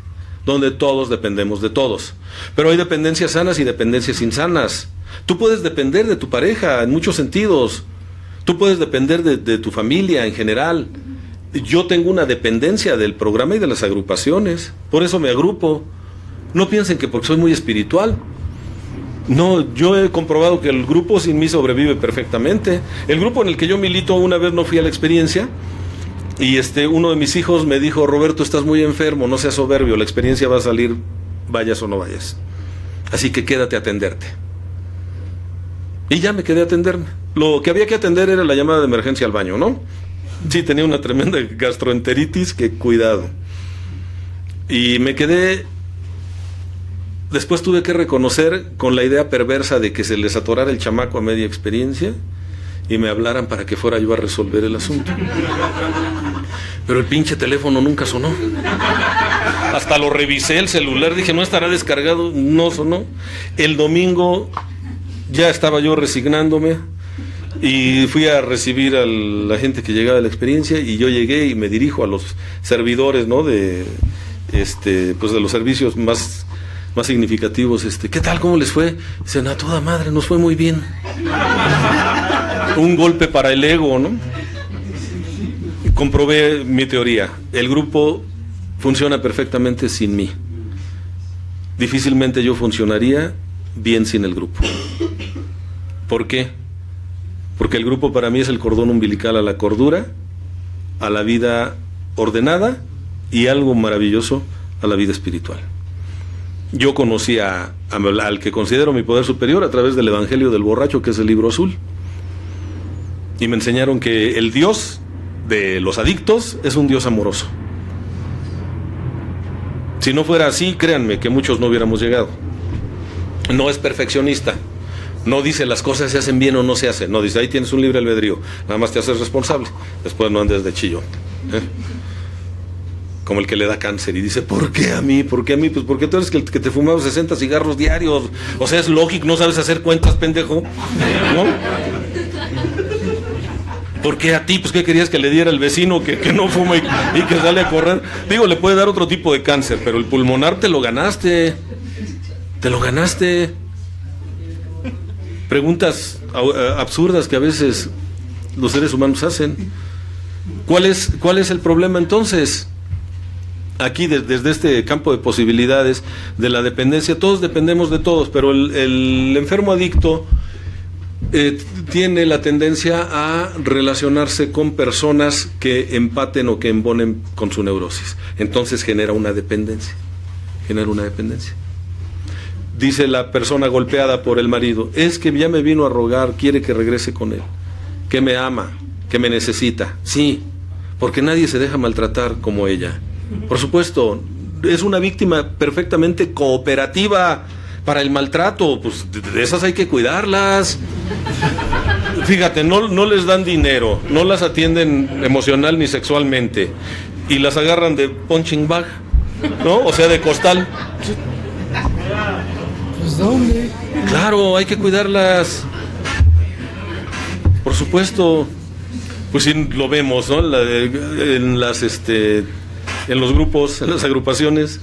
donde todos dependemos de todos. Pero hay dependencias sanas y dependencias insanas. Tú puedes depender de tu pareja en muchos sentidos. Tú puedes depender de tu familia en general. Yo tengo una dependencia del programa y de las agrupaciones. Por eso me agrupo. No piensen que porque soy muy espiritual. No, yo he comprobado que el grupo sin mí sobrevive perfectamente. El grupo en el que yo milito, una vez no fui a la experiencia y uno de mis hijos me dijo, Roberto, estás muy enfermo, no seas soberbio, la experiencia va a salir, vayas o no vayas. Así que quédate a atenderte. Y ya me quedé a atenderme. Lo que había que atender era la llamada de emergencia al baño, ¿no? Sí, tenía una tremenda gastroenteritis, que cuidado. Y me quedé. Después tuve que reconocer con la idea perversa de que se les atorara el chamaco a media experiencia y me hablaran para que fuera yo a resolver el asunto. Pero el pinche teléfono nunca sonó. Hasta lo revisé el celular, dije, ¿no estará descargado? No sonó. El domingo ya estaba yo resignándome y fui a recibir a la gente que llegaba de la experiencia y yo llegué y me dirijo a los servidores, ¿no? Pues de los servicios más significativos. ¿Qué tal? ¿Cómo les fue? Dicen, a toda madre, nos fue muy bien. Un golpe para el ego, ¿no? Y comprobé mi teoría. El grupo funciona perfectamente sin mí. Difícilmente yo funcionaría bien sin el grupo. ¿Por qué? Porque el grupo para mí es el cordón umbilical a la cordura, a la vida ordenada y algo maravilloso, a la vida espiritual. yo conocí al que considero mi poder superior a través del Evangelio del Borracho, que es el libro azul. Y me enseñaron que el Dios de los adictos es un Dios amoroso. Si no fuera así, créanme que muchos no hubiéramos llegado. No es perfeccionista. No dice las cosas se hacen bien o no se hacen. No dice, ahí tienes un libre albedrío. Nada más te haces responsable. Después no andes de chillón. Como el que le da cáncer y dice, ¿por qué a mí? ¿Por qué a mí? Pues porque tú eres el que te fumaba 60 cigarros diarios. O sea, es lógico, no sabes hacer cuentas, pendejo. ¿No? ¿Por qué a ti? Pues ¿qué querías que le diera el vecino que no fuma y que sale a correr? Digo, le puede dar otro tipo de cáncer, pero el pulmonar te lo ganaste. Te lo ganaste. Preguntas absurdas que a veces los seres humanos hacen. ¿Cuál es el problema entonces? Aquí, desde este campo de posibilidades de la dependencia, todos dependemos de todos, pero el enfermo adicto tiene la tendencia a relacionarse con personas que empaten o que embonen con su neurosis. Entonces genera una dependencia. Dice la persona golpeada por el marido, es que ya me vino a rogar, quiere que regrese con él, que me ama, que me necesita. Sí, porque nadie se deja maltratar como ella. Por supuesto, es una víctima perfectamente cooperativa para el maltrato. Pues de esas hay que cuidarlas. Fíjate, no les dan dinero, no las atienden emocional ni sexualmente, y las agarran de punching bag, ¿no? O sea, de costal. Pues ¿dónde? Claro, hay que cuidarlas. Por supuesto. Pues sí, lo vemos, ¿no? En los grupos, en las agrupaciones,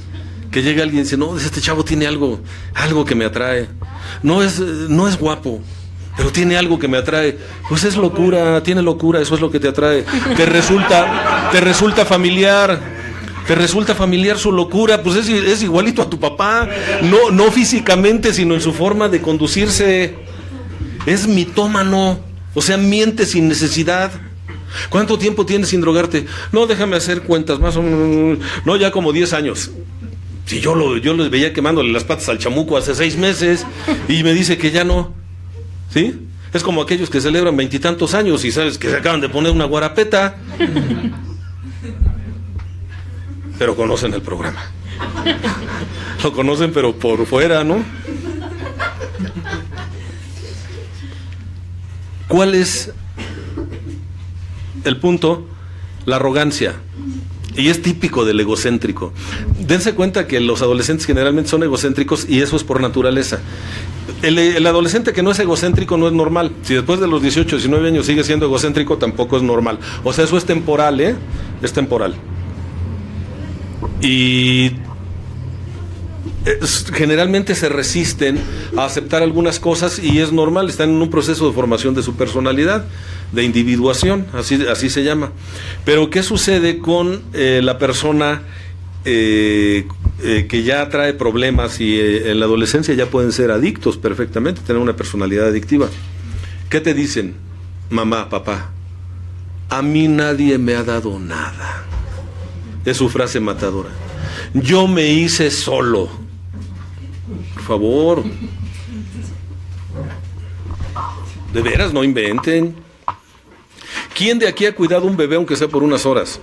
que llega alguien y dice, no, este chavo tiene algo que me atrae. No es guapo, pero tiene algo que me atrae. Pues es locura, tiene locura, eso es lo que te atrae. Te resulta familiar. Te resulta familiar su locura, pues es igualito a tu papá, no físicamente, sino en su forma de conducirse. Es mitómano, o sea, miente sin necesidad. ¿Cuánto tiempo tienes sin drogarte? No, déjame hacer cuentas, más o menos. No, ya como 10 años. Si yo les veía quemándole las patas al chamuco hace 6 meses y me dice que ya no. ¿Sí? Es como aquellos que celebran 20 y tantos años y sabes que se acaban de poner una guarapeta. Pero conocen el programa. Lo conocen, pero por fuera, ¿no? ¿Cuál es el punto? La arrogancia. Y es típico del egocéntrico. Dense cuenta que los adolescentes generalmente son egocéntricos y eso es por naturaleza. El adolescente que no es egocéntrico no es normal. Si después de los 18, 19 años sigue siendo egocéntrico, tampoco es normal. O sea, eso es temporal, ¿eh? Es temporal. Y generalmente se resisten a aceptar algunas cosas y es normal, están en un proceso de formación de su personalidad, de individuación, así se llama. Pero ¿qué sucede con la persona que ya trae problemas y en la adolescencia ya pueden ser adictos perfectamente, tener una personalidad adictiva? ¿Qué te dicen? Mamá, papá, a mí nadie me ha dado nada. Es su frase matadora. Yo me hice solo. Por favor. De veras, no inventen. ¿Quién de aquí ha cuidado un bebé aunque sea por unas horas?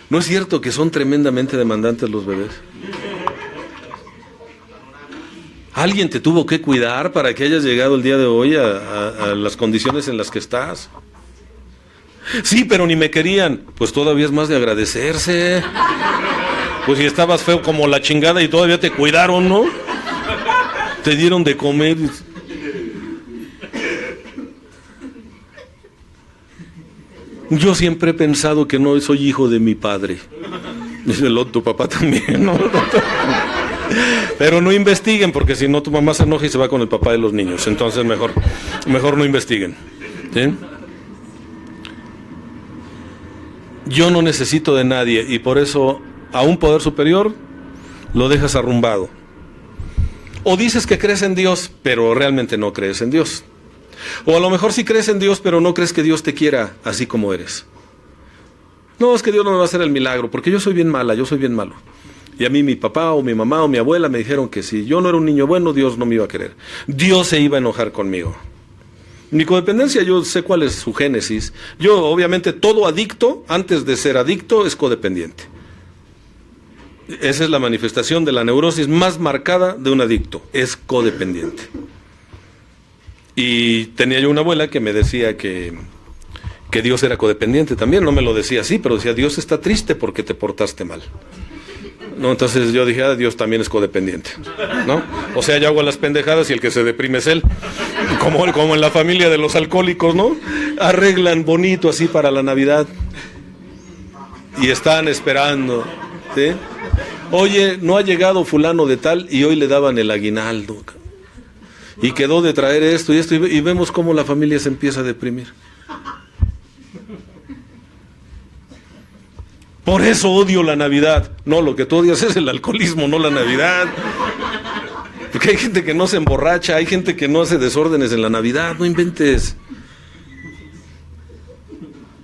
¿No es cierto que son tremendamente demandantes los bebés? ¿Alguien te tuvo que cuidar para que hayas llegado el día de hoy a las condiciones en las que estás? Sí, pero ni me querían. Pues todavía es más de agradecerse. Pues si estabas feo como la chingada y todavía te cuidaron, ¿no? Te dieron de comer. Yo siempre he pensado que no soy hijo de mi padre. Dice tu papá también, ¿no? Pero no investiguen, porque si no tu mamá se enoja y se va con el papá de los niños. Entonces mejor no investiguen. ¿Sí? Yo no necesito de nadie y por eso a un poder superior lo dejas arrumbado. O dices que crees en Dios, pero realmente no crees en Dios. O a lo mejor sí crees en Dios, pero no crees que Dios te quiera así como eres. No, es que Dios no me va a hacer el milagro, porque yo soy bien mala, yo soy bien malo. Y a mí mi papá o mi mamá o mi abuela me dijeron que si yo no era un niño bueno, Dios no me iba a querer. Dios se iba a enojar conmigo. Mi codependencia, yo sé cuál es su génesis. Yo, obviamente, todo adicto, antes de ser adicto, es codependiente. Esa es la manifestación de la neurosis más marcada de un adicto, es codependiente. Y tenía yo una abuela que me decía que Dios era codependiente también, no me lo decía así, pero decía, Dios está triste porque te portaste mal. No, entonces yo dije, Dios también es codependiente, ¿no? O sea, yo hago las pendejadas y el que se deprime es él. Como en la familia de los alcohólicos, ¿no? Arreglan bonito así para la Navidad. Y están esperando, ¿sí? Oye, no ha llegado fulano de tal y hoy le daban el aguinaldo. Y quedó de traer esto y esto y vemos cómo la familia se empieza a deprimir. Por eso odio la Navidad. No, lo que tú odias es el alcoholismo, no la Navidad. Porque hay gente que no se emborracha, hay gente que no hace desórdenes en la Navidad, no inventes.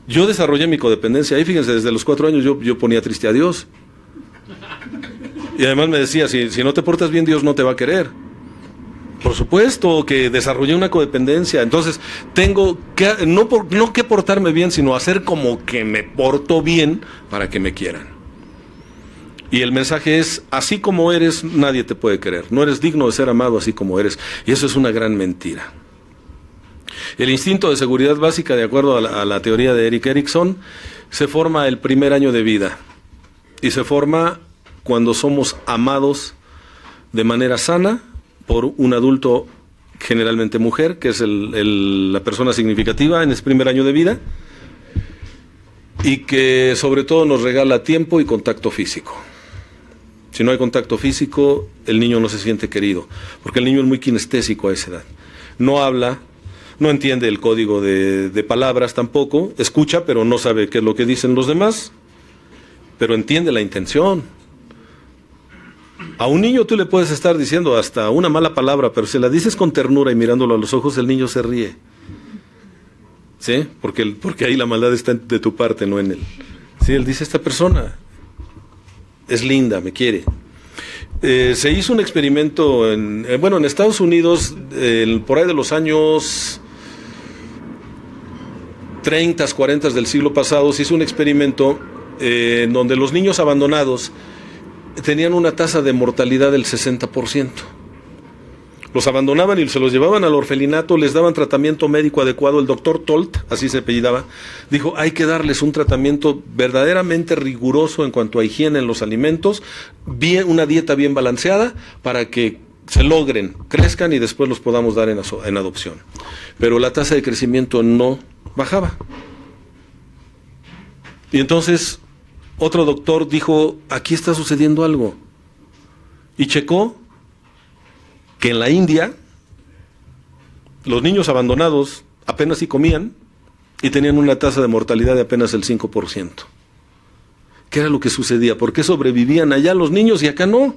Yo desarrollé mi codependencia ahí, fíjense, desde los 4 años yo ponía triste a Dios. Y además me decía, si no te portas bien, Dios no te va a querer. Por supuesto que desarrollé una codependencia. Entonces tengo que, no que portarme bien, sino hacer como que me porto bien para que me quieran. Y el mensaje es, así como eres, nadie te puede querer. No eres digno de ser amado así como eres. Y eso es una gran mentira. El instinto de seguridad básica, de acuerdo a la teoría de Erik Erikson, se forma el primer año de vida. Y se forma cuando somos amados de manera sana por un adulto, generalmente mujer, que es la persona significativa en ese primer año de vida, y que sobre todo nos regala tiempo y contacto físico. Si no hay contacto físico, el niño no se siente querido, porque el niño es muy kinestésico a esa edad. No habla, no entiende el código de palabras tampoco, escucha, pero no sabe qué es lo que dicen los demás, pero entiende la intención. A un niño tú le puedes estar diciendo hasta una mala palabra, pero si la dices con ternura y mirándolo a los ojos, el niño se ríe. ¿Sí? Porque ahí la maldad está de tu parte, no en él. Sí, él dice, esta persona es linda, me quiere. Se hizo un experimento en Estados Unidos, por ahí de los años 30, 40 del siglo pasado, se hizo un experimento en donde los niños abandonados tenían una tasa de mortalidad del 60%. Los abandonaban y se los llevaban al orfelinato, les daban tratamiento médico adecuado. El doctor Tolt, así se apellidaba, dijo, hay que darles un tratamiento verdaderamente riguroso en cuanto a higiene en los alimentos, una dieta bien balanceada, para que se logren, crezcan y después los podamos dar en adopción. Pero la tasa de crecimiento no bajaba. Y entonces otro doctor dijo, aquí está sucediendo algo. Y checó que en la India los niños abandonados apenas sí comían y tenían una tasa de mortalidad de apenas el 5%. ¿Qué era lo que sucedía? ¿Por qué sobrevivían allá los niños y acá no?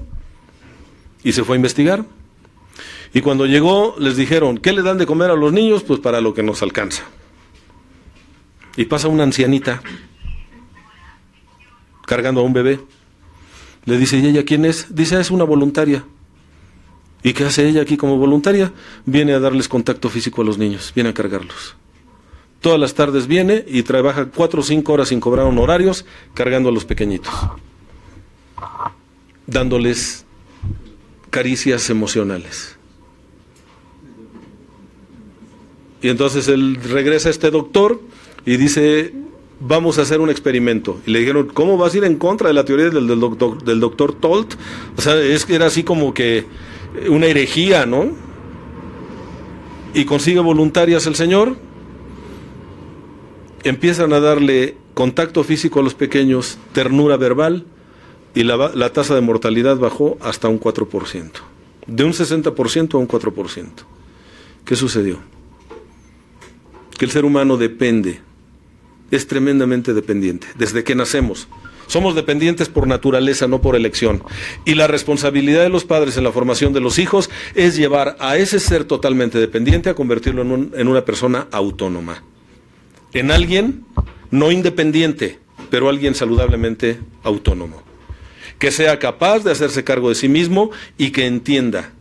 Y se fue a investigar. Y cuando llegó les dijeron, ¿qué le dan de comer a los niños? Pues para lo que nos alcanza. Y pasa una ancianita cargando a un bebé. Le dice, ¿y ella quién es? Dice, es una voluntaria. ¿Y qué hace ella aquí como voluntaria? Viene a darles contacto físico a los niños, viene a cargarlos. Todas las tardes viene y trabaja 4 o 5 horas sin cobrar honorarios, cargando a los pequeñitos, dándoles caricias emocionales. Y entonces él regresa a este doctor y dice, vamos a hacer un experimento. Y le dijeron, ¿cómo vas a ir en contra de la teoría del doctor Tolt? O sea, era así como que una herejía, ¿no? Y consigue voluntarias el señor, empiezan a darle contacto físico a los pequeños, ternura verbal, y la tasa de mortalidad bajó hasta un 4%. De un 60% a un 4%. ¿Qué sucedió? Que el ser humano depende, es tremendamente dependiente, desde que nacemos. Somos dependientes por naturaleza, no por elección. Y la responsabilidad de los padres en la formación de los hijos es llevar a ese ser totalmente dependiente a convertirlo en una persona autónoma. En alguien no independiente, pero alguien saludablemente autónomo. que sea capaz de hacerse cargo de sí mismo y que entienda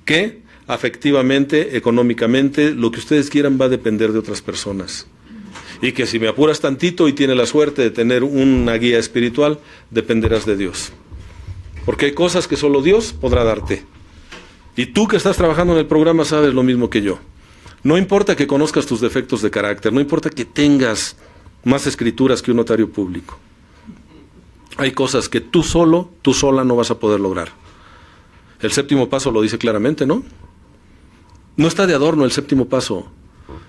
que afectivamente, económicamente, lo que ustedes quieran va a depender de otras personas. Y que si me apuras tantito y tienes la suerte de tener una guía espiritual, dependerás de Dios. Porque hay cosas que solo Dios podrá darte. Y tú que estás trabajando en el programa sabes lo mismo que yo. No importa que conozcas tus defectos de carácter, no importa que tengas más escrituras que un notario público. Hay cosas que tú solo, tú sola no vas a poder lograr. El séptimo paso lo dice claramente, ¿no? No está de adorno el séptimo paso.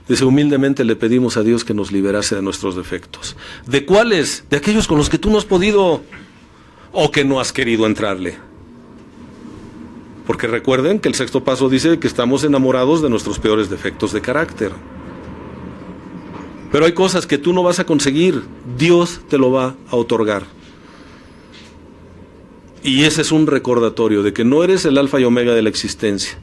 Dice, humildemente le pedimos a Dios que nos liberase de nuestros defectos. ¿De cuáles? De aquellos con los que tú no has podido o que no has querido entrarle. Porque recuerden que el sexto paso dice que estamos enamorados de nuestros peores defectos de carácter. Pero hay cosas que tú no vas a conseguir, Dios te lo va a otorgar. Y ese es un recordatorio de que no eres el alfa y omega de la existencia.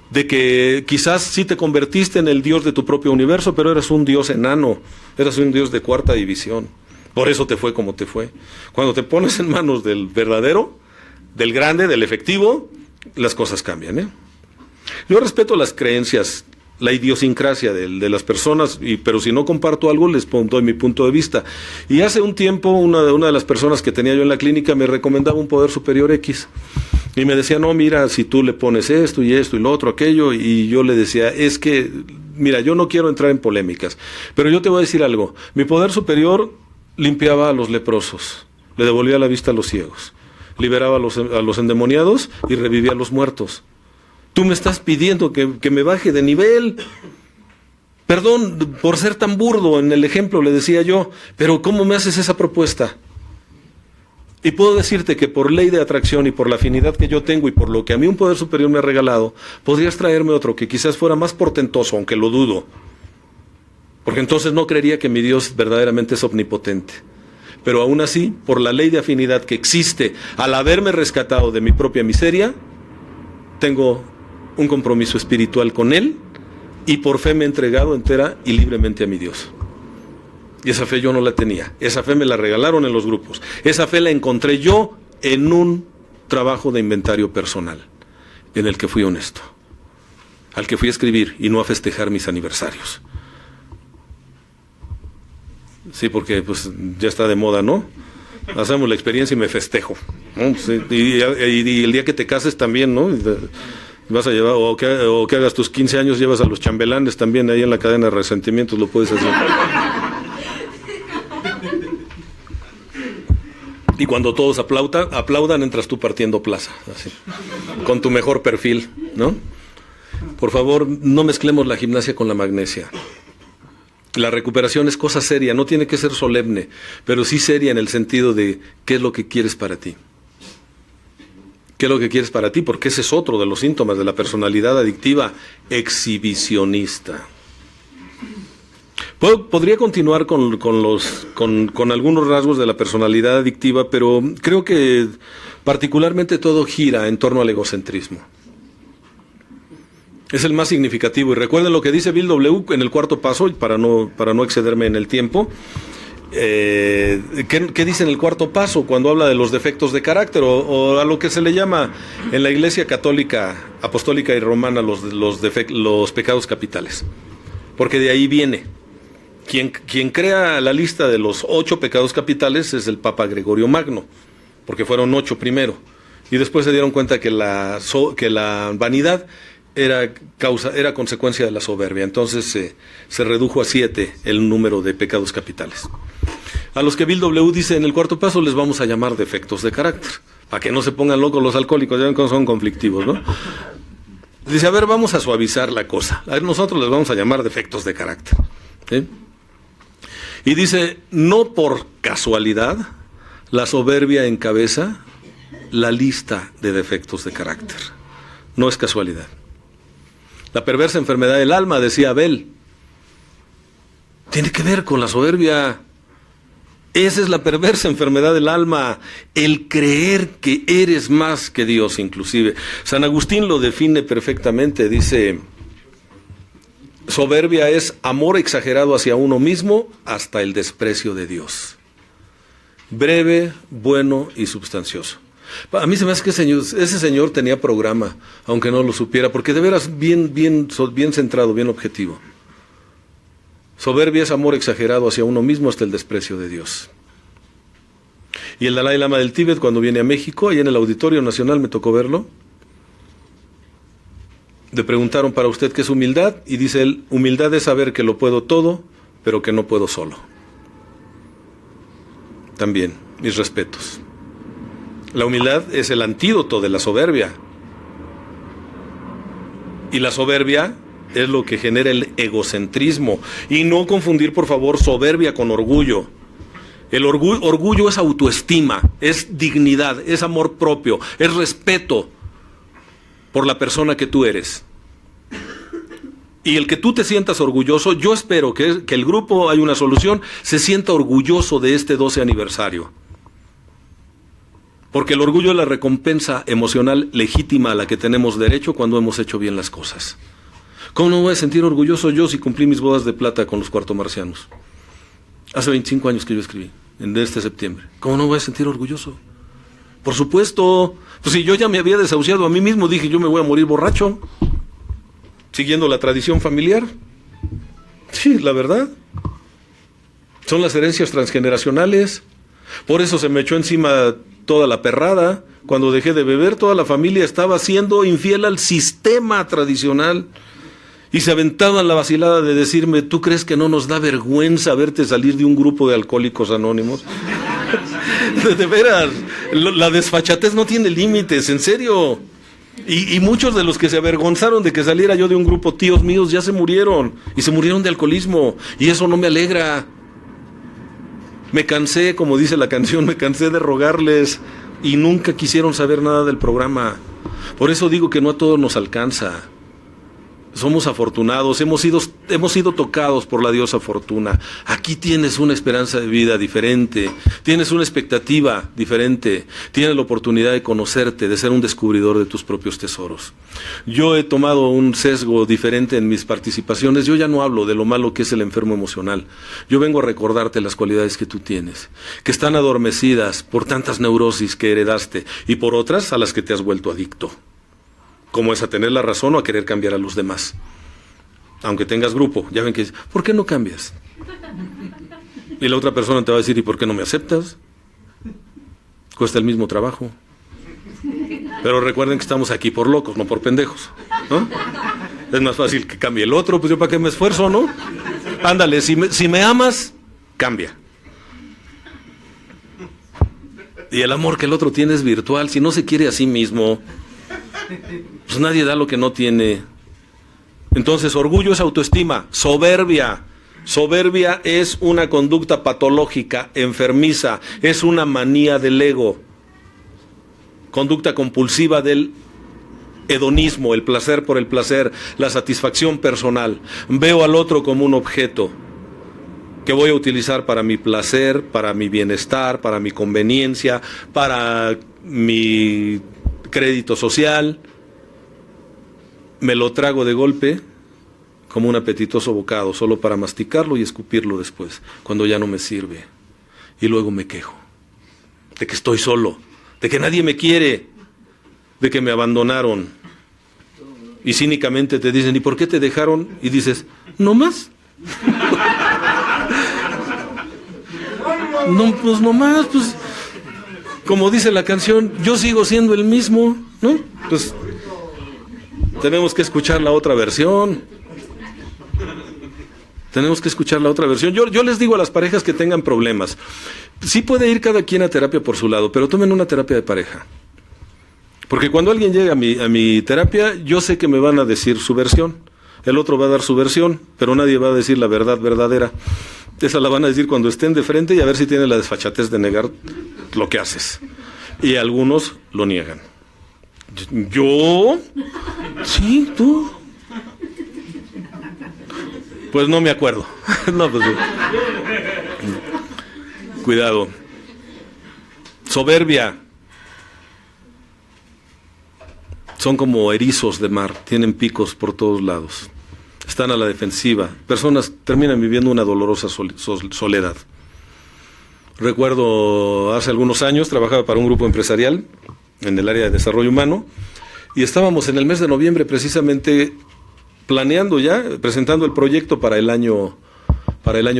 De que quizás sí te convertiste en el Dios de tu propio universo, pero eras un Dios enano, eras un Dios de cuarta división. Por eso te fue como te fue. Cuando te pones en manos del verdadero, del grande, del efectivo, las cosas cambian, ¿eh? Yo respeto las creencias, la idiosincrasia de las personas, pero si no comparto algo, les doy mi punto de vista. Y hace un tiempo, una de las personas que tenía yo en la clínica me recomendaba un poder superior X. Y me decía, no, mira, si tú le pones esto y lo otro, aquello, y yo le decía, es que, mira, yo no quiero entrar en polémicas, pero yo te voy a decir algo. Mi poder superior limpiaba a los leprosos, le devolvía la vista a los ciegos, liberaba a los endemoniados y revivía a los muertos. Tú me estás pidiendo que me baje de nivel. Perdón por ser tan burdo en el ejemplo, le decía yo, pero ¿cómo me haces esa propuesta? Y puedo decirte que por ley de atracción y por la afinidad que yo tengo y por lo que a mí un poder superior me ha regalado, podrías traerme otro que quizás fuera más portentoso, aunque lo dudo. Porque entonces no creería que mi Dios verdaderamente es omnipotente. Pero aún así, por la ley de afinidad que existe al haberme rescatado de mi propia miseria, tengo un compromiso espiritual con Él y por fe me he entregado entera y libremente a mi Dios. Y esa fe yo no la tenía. Esa fe me la regalaron en los grupos. Esa fe la encontré yo en un trabajo de inventario personal, en el que fui honesto, al que fui a escribir y no a festejar mis aniversarios. Sí, porque pues ya está de moda, ¿no? Hacemos la experiencia y me festejo, ¿no? Sí, y el día que te cases también, ¿no? Vas a llevar, o que hagas tus 15 años, llevas a los chambelanes también ahí en la cadena de resentimientos, lo puedes hacer. Y cuando todos aplaudan, entras tú partiendo plaza, así, con tu mejor perfil, ¿no? Por favor, no mezclemos la gimnasia con la magnesia. La recuperación es cosa seria, no tiene que ser solemne, pero sí seria en el sentido de qué es lo que quieres para ti. ¿Qué es lo que quieres para ti? Porque ese es otro de los síntomas de la personalidad adictiva exhibicionista. Podría continuar con algunos rasgos de la personalidad adictiva, pero creo que particularmente todo gira en torno al egocentrismo. Es el más significativo. Y recuerden lo que dice Bill W. en el cuarto paso, para no excederme en el tiempo. ¿Qué dice en el cuarto paso cuando habla de los defectos de carácter o a lo que se le llama en la Iglesia Católica, Apostólica y Romana los pecados capitales? Porque de ahí viene. Quien crea la lista de los 8 pecados capitales es el Papa Gregorio Magno, porque fueron 8 primero, y después se dieron cuenta que la vanidad era consecuencia de la soberbia. Entonces se redujo a 7 el número de pecados capitales. A los que Bill W. dice en el cuarto paso les vamos a llamar defectos de carácter, para que no se pongan locos los alcohólicos, ya ven cómo son conflictivos, ¿no? Dice, a ver, vamos a suavizar la cosa. A ver, nosotros les vamos a llamar defectos de carácter, ¿sí? Y dice, no por casualidad, la soberbia encabeza la lista de defectos de carácter. No es casualidad. La perversa enfermedad del alma, decía Abel, tiene que ver con la soberbia. Esa es la perversa enfermedad del alma, el creer que eres más que Dios inclusive. San Agustín lo define perfectamente, dice, soberbia es amor exagerado hacia uno mismo hasta el desprecio de Dios. breve, bueno y substancioso. A mí se me hace que ese señor tenía programa, aunque no lo supiera, porque de veras bien centrado, bien objetivo. Soberbia es amor exagerado hacia uno mismo hasta el desprecio de Dios. Y el Dalai Lama del Tíbet, cuando viene a México, ahí en el Auditorio Nacional me tocó verlo, le preguntaron: ¿para usted qué es humildad? Y dice él: humildad es saber que lo puedo todo, pero que no puedo solo. También, mis respetos. La humildad es el antídoto de la soberbia. Y la soberbia es lo que genera el egocentrismo. Y no confundir, por favor, soberbia con orgullo. El orgullo es autoestima, es dignidad, es amor propio, es respeto por la persona que tú eres. Y el que tú te sientas orgulloso, yo espero que el grupo Hay una Solución se sienta orgulloso de este 12 aniversario. Porque el orgullo es la recompensa emocional legítima a la que tenemos derecho cuando hemos hecho bien las cosas. ¿Cómo no me voy a sentir orgulloso yo si cumplí mis bodas de plata con los cuartomarcianos? Hace 25 años que yo escribí, en este septiembre. ¿Cómo no me voy a sentir orgulloso? Por supuesto. Pues si yo ya me había desahuciado a mí mismo, dije: yo me voy a morir borracho, siguiendo la tradición familiar. Sí, la verdad. Son las herencias transgeneracionales. Por eso se me echó encima toda la perrada. Cuando dejé de beber, toda la familia estaba siendo infiel al sistema tradicional. Y se aventaban la vacilada de decirme: ¿tú crees que no nos da vergüenza verte salir de un grupo de alcohólicos anónimos? De veras, la desfachatez no tiene límites, en serio. Y muchos de los que se avergonzaron de que saliera yo de un grupo, tíos míos, ya se murieron. Y se murieron de alcoholismo. Y eso no me alegra. Me cansé, como dice la canción, me cansé de rogarles. Y nunca quisieron saber nada del programa. Por eso digo que no a todos nos alcanza. Somos afortunados, hemos sido tocados por la diosa Fortuna. Aquí tienes una esperanza de vida diferente, tienes una expectativa diferente, tienes la oportunidad de conocerte, de ser un descubridor de tus propios tesoros. Yo he tomado un sesgo diferente en mis participaciones. Yo ya no hablo de lo malo que es el enfermo emocional. Yo vengo a recordarte las cualidades que tú tienes, que están adormecidas por tantas neurosis que heredaste y por otras a las que te has vuelto adicto. Como es a tener la razón o a querer cambiar a los demás. Aunque tengas grupo, ya ven que dices: ¿por qué no cambias? Y la otra persona te va a decir: ¿y por qué no me aceptas? Cuesta el mismo trabajo. Pero recuerden que estamos aquí por locos, no por pendejos, ¿no? Es más fácil que cambie el otro, pues yo para qué me esfuerzo, ¿no? Ándale, si me amas, cambia. Y el amor que el otro tiene es virtual. Si no se quiere a sí mismo, pues nadie da lo que no tiene. Entonces, orgullo es autoestima. Soberbia es una conducta patológica, enfermiza, es una manía del ego. Conducta compulsiva del hedonismo, el placer por el placer, la satisfacción personal. Veo al otro como un objeto que voy a utilizar para mi placer, para mi bienestar, para mi conveniencia, para mi crédito social. Me lo trago de golpe como un apetitoso bocado, solo para masticarlo y escupirlo después, cuando ya no me sirve. Y luego me quejo de que estoy solo, de que nadie me quiere, de que me abandonaron. Y cínicamente te dicen: ¿y por qué te dejaron? Y dices: ¿no más? No, pues no más, pues como dice la canción, yo sigo siendo el mismo, ¿no? Pues tenemos que escuchar la otra versión. Tenemos que escuchar la otra versión. Yo les digo a las parejas que tengan problemas, sí puede ir cada quien a terapia por su lado, pero tomen una terapia de pareja. Porque cuando alguien llega a mi terapia, yo sé que me van a decir su versión. El otro va a dar su versión, pero nadie va a decir la verdad verdadera. Esa la van a decir cuando estén de frente y a ver si tienen la desfachatez de negar lo que haces. Y algunos lo niegan. ¿Yo? ¿Sí? ¿Tú? Pues no me acuerdo. No, pues cuidado. Soberbia. Son como erizos de mar, tienen picos por todos lados. Están a la defensiva. Personas terminan viviendo una dolorosa soledad. Recuerdo hace algunos años trabajaba para un grupo empresarial en el área de desarrollo humano y estábamos en el mes de noviembre precisamente planeando ya, presentando el proyecto para el año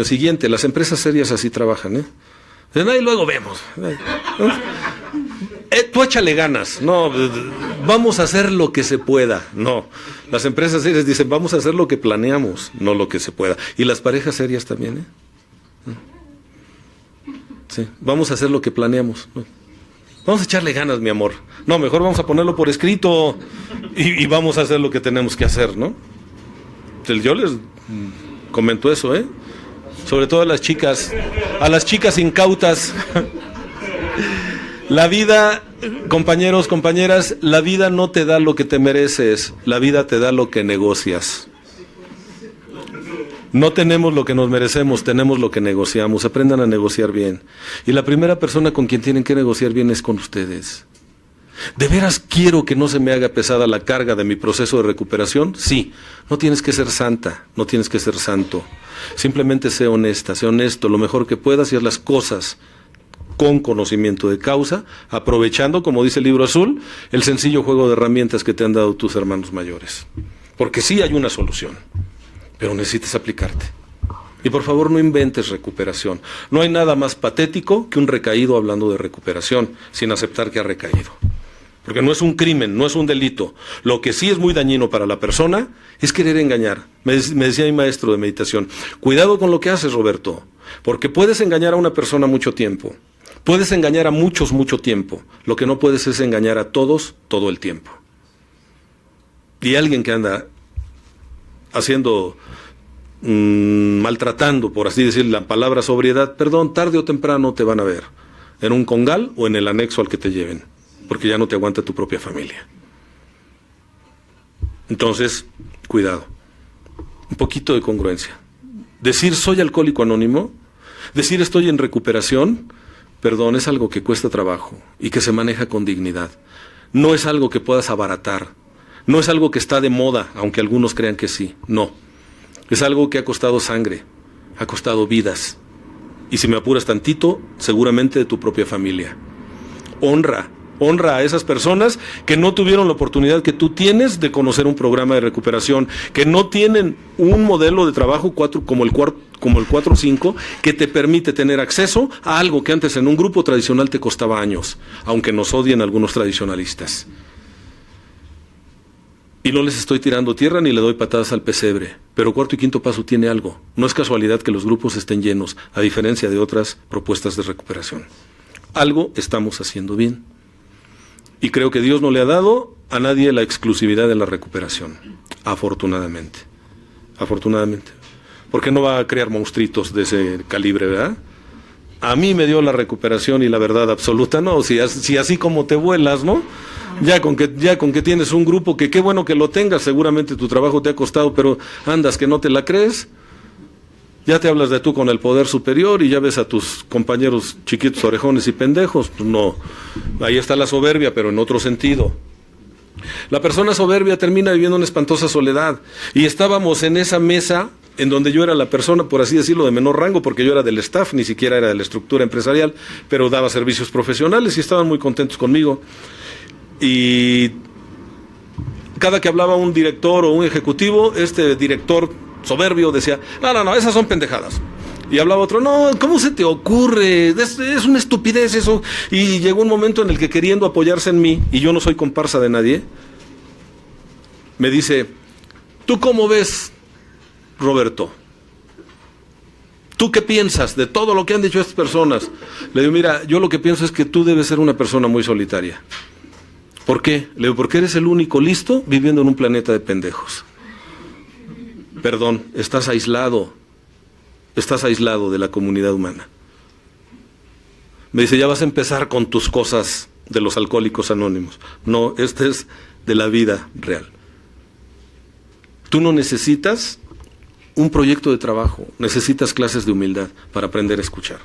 siguiente. Las empresas serias así trabajan, ¿eh? Ahí luego vemos. Tú échale ganas. No, vamos a hacer lo que se pueda. No, las empresas serias dicen, vamos a hacer lo que planeamos, no lo que se pueda. Y las parejas serias también, ¿eh? Sí, vamos a hacer lo que planeamos. Vamos a echarle ganas, mi amor. No, mejor vamos a ponerlo por escrito y vamos a hacer lo que tenemos que hacer, ¿no? Yo les comento eso, ¿eh? Sobre todo a las chicas incautas. La vida, compañeros, compañeras, la vida no te da lo que te mereces, la vida te da lo que negocias. No tenemos lo que nos merecemos, tenemos lo que negociamos. Aprendan a negociar bien. Y la primera persona con quien tienen que negociar bien es con ustedes. ¿De veras quiero que no se me haga pesada la carga de mi proceso de recuperación? Sí, no tienes que ser santa, no tienes que ser santo. Simplemente sé honesta, sé honesto, lo mejor que puedas y haz las cosas con conocimiento de causa, aprovechando, como dice el libro azul, el sencillo juego de herramientas que te han dado tus hermanos mayores. Porque sí hay una solución, pero necesitas aplicarte. Y por favor no inventes recuperación. No hay nada más patético que un recaído hablando de recuperación, sin aceptar que ha recaído. Porque no es un crimen, no es un delito. Lo que sí es muy dañino para la persona es querer engañar. Me decía mi maestro de meditación, cuidado con lo que haces, Roberto, porque puedes engañar a una persona mucho tiempo. Puedes engañar a muchos mucho tiempo. Lo que no puedes es engañar a todos todo el tiempo. Y alguien que anda haciendo, maltratando, por así decir, la palabra sobriedad, perdón, tarde o temprano te van a ver. En un congal o en el anexo al que te lleven. Porque ya no te aguanta tu propia familia. Entonces, cuidado. Un poquito de congruencia. Decir soy alcohólico anónimo, decir estoy en recuperación, perdón, es algo que cuesta trabajo y que se maneja con dignidad. No es algo que puedas abaratar. No es algo que está de moda, aunque algunos crean que sí. No. Es algo que ha costado sangre, ha costado vidas. Y si me apuras tantito, seguramente de tu propia familia. Honra a esas personas que no tuvieron la oportunidad que tú tienes de conocer un programa de recuperación, que no tienen un modelo de trabajo como el 4-5 que te permite tener acceso a algo que antes en un grupo tradicional te costaba años, aunque nos odien algunos tradicionalistas. Y no les estoy tirando tierra ni le doy patadas al pesebre, pero 4 y 5 paso tiene algo. No es casualidad que los grupos estén llenos, a diferencia de otras propuestas de recuperación. Algo estamos haciendo bien. Y creo que Dios no le ha dado a nadie la exclusividad de la recuperación, afortunadamente. Afortunadamente. Porque no va a crear monstruitos de ese calibre, ¿verdad? A mí me dio la recuperación y la verdad absoluta, no, si así como te vuelas, ¿no? Ya con que tienes un grupo que qué bueno que lo tengas, seguramente tu trabajo te ha costado, pero andas que no te la crees. Ya te hablas de tú con el poder superior y ya ves a tus compañeros chiquitos, orejones y pendejos. Pues no, ahí está la soberbia, pero en otro sentido. La persona soberbia termina viviendo una espantosa soledad. Y estábamos en esa mesa en donde yo era la persona, por así decirlo, de menor rango, porque yo era del staff, ni siquiera era de la estructura empresarial, pero daba servicios profesionales y estaban muy contentos conmigo. Y cada que hablaba un director o un ejecutivo, este director soberbio decía, no, esas son pendejadas. Y hablaba otro, no, ¿cómo se te ocurre? Es una estupidez eso. Y llegó un momento en el que, queriendo apoyarse en mí, y yo no soy comparsa de nadie, me dice, ¿tú cómo ves, Roberto? ¿Tú qué piensas de todo lo que han dicho estas personas? Le digo, mira, yo lo que pienso es que tú debes ser una persona muy solitaria. ¿Por qué? Le digo, porque eres el único listo viviendo en un planeta de pendejos. Perdón, estás aislado de la comunidad humana. Me dice, ya vas a empezar con tus cosas de los alcohólicos anónimos. No, este es de la vida real. Tú no necesitas un proyecto de trabajo, necesitas clases de humildad para aprender a escuchar.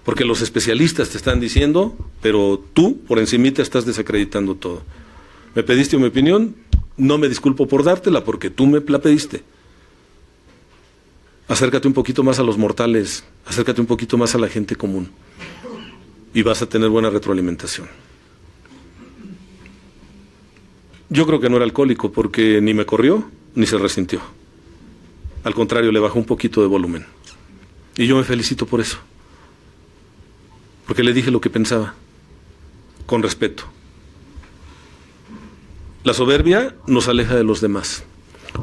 Porque los especialistas te están diciendo, pero tú por encimita estás desacreditando todo. Me pediste mi opinión, no me disculpo por dártela porque tú me la pediste. Acércate un poquito más a los mortales, acércate un poquito más a la gente común y vas a tener buena retroalimentación. Yo creo que no era alcohólico porque ni me corrió ni se resintió. Al contrario, le bajó un poquito de volumen. Y yo me felicito por eso. Porque le dije lo que pensaba, con respeto. La soberbia nos aleja de los demás.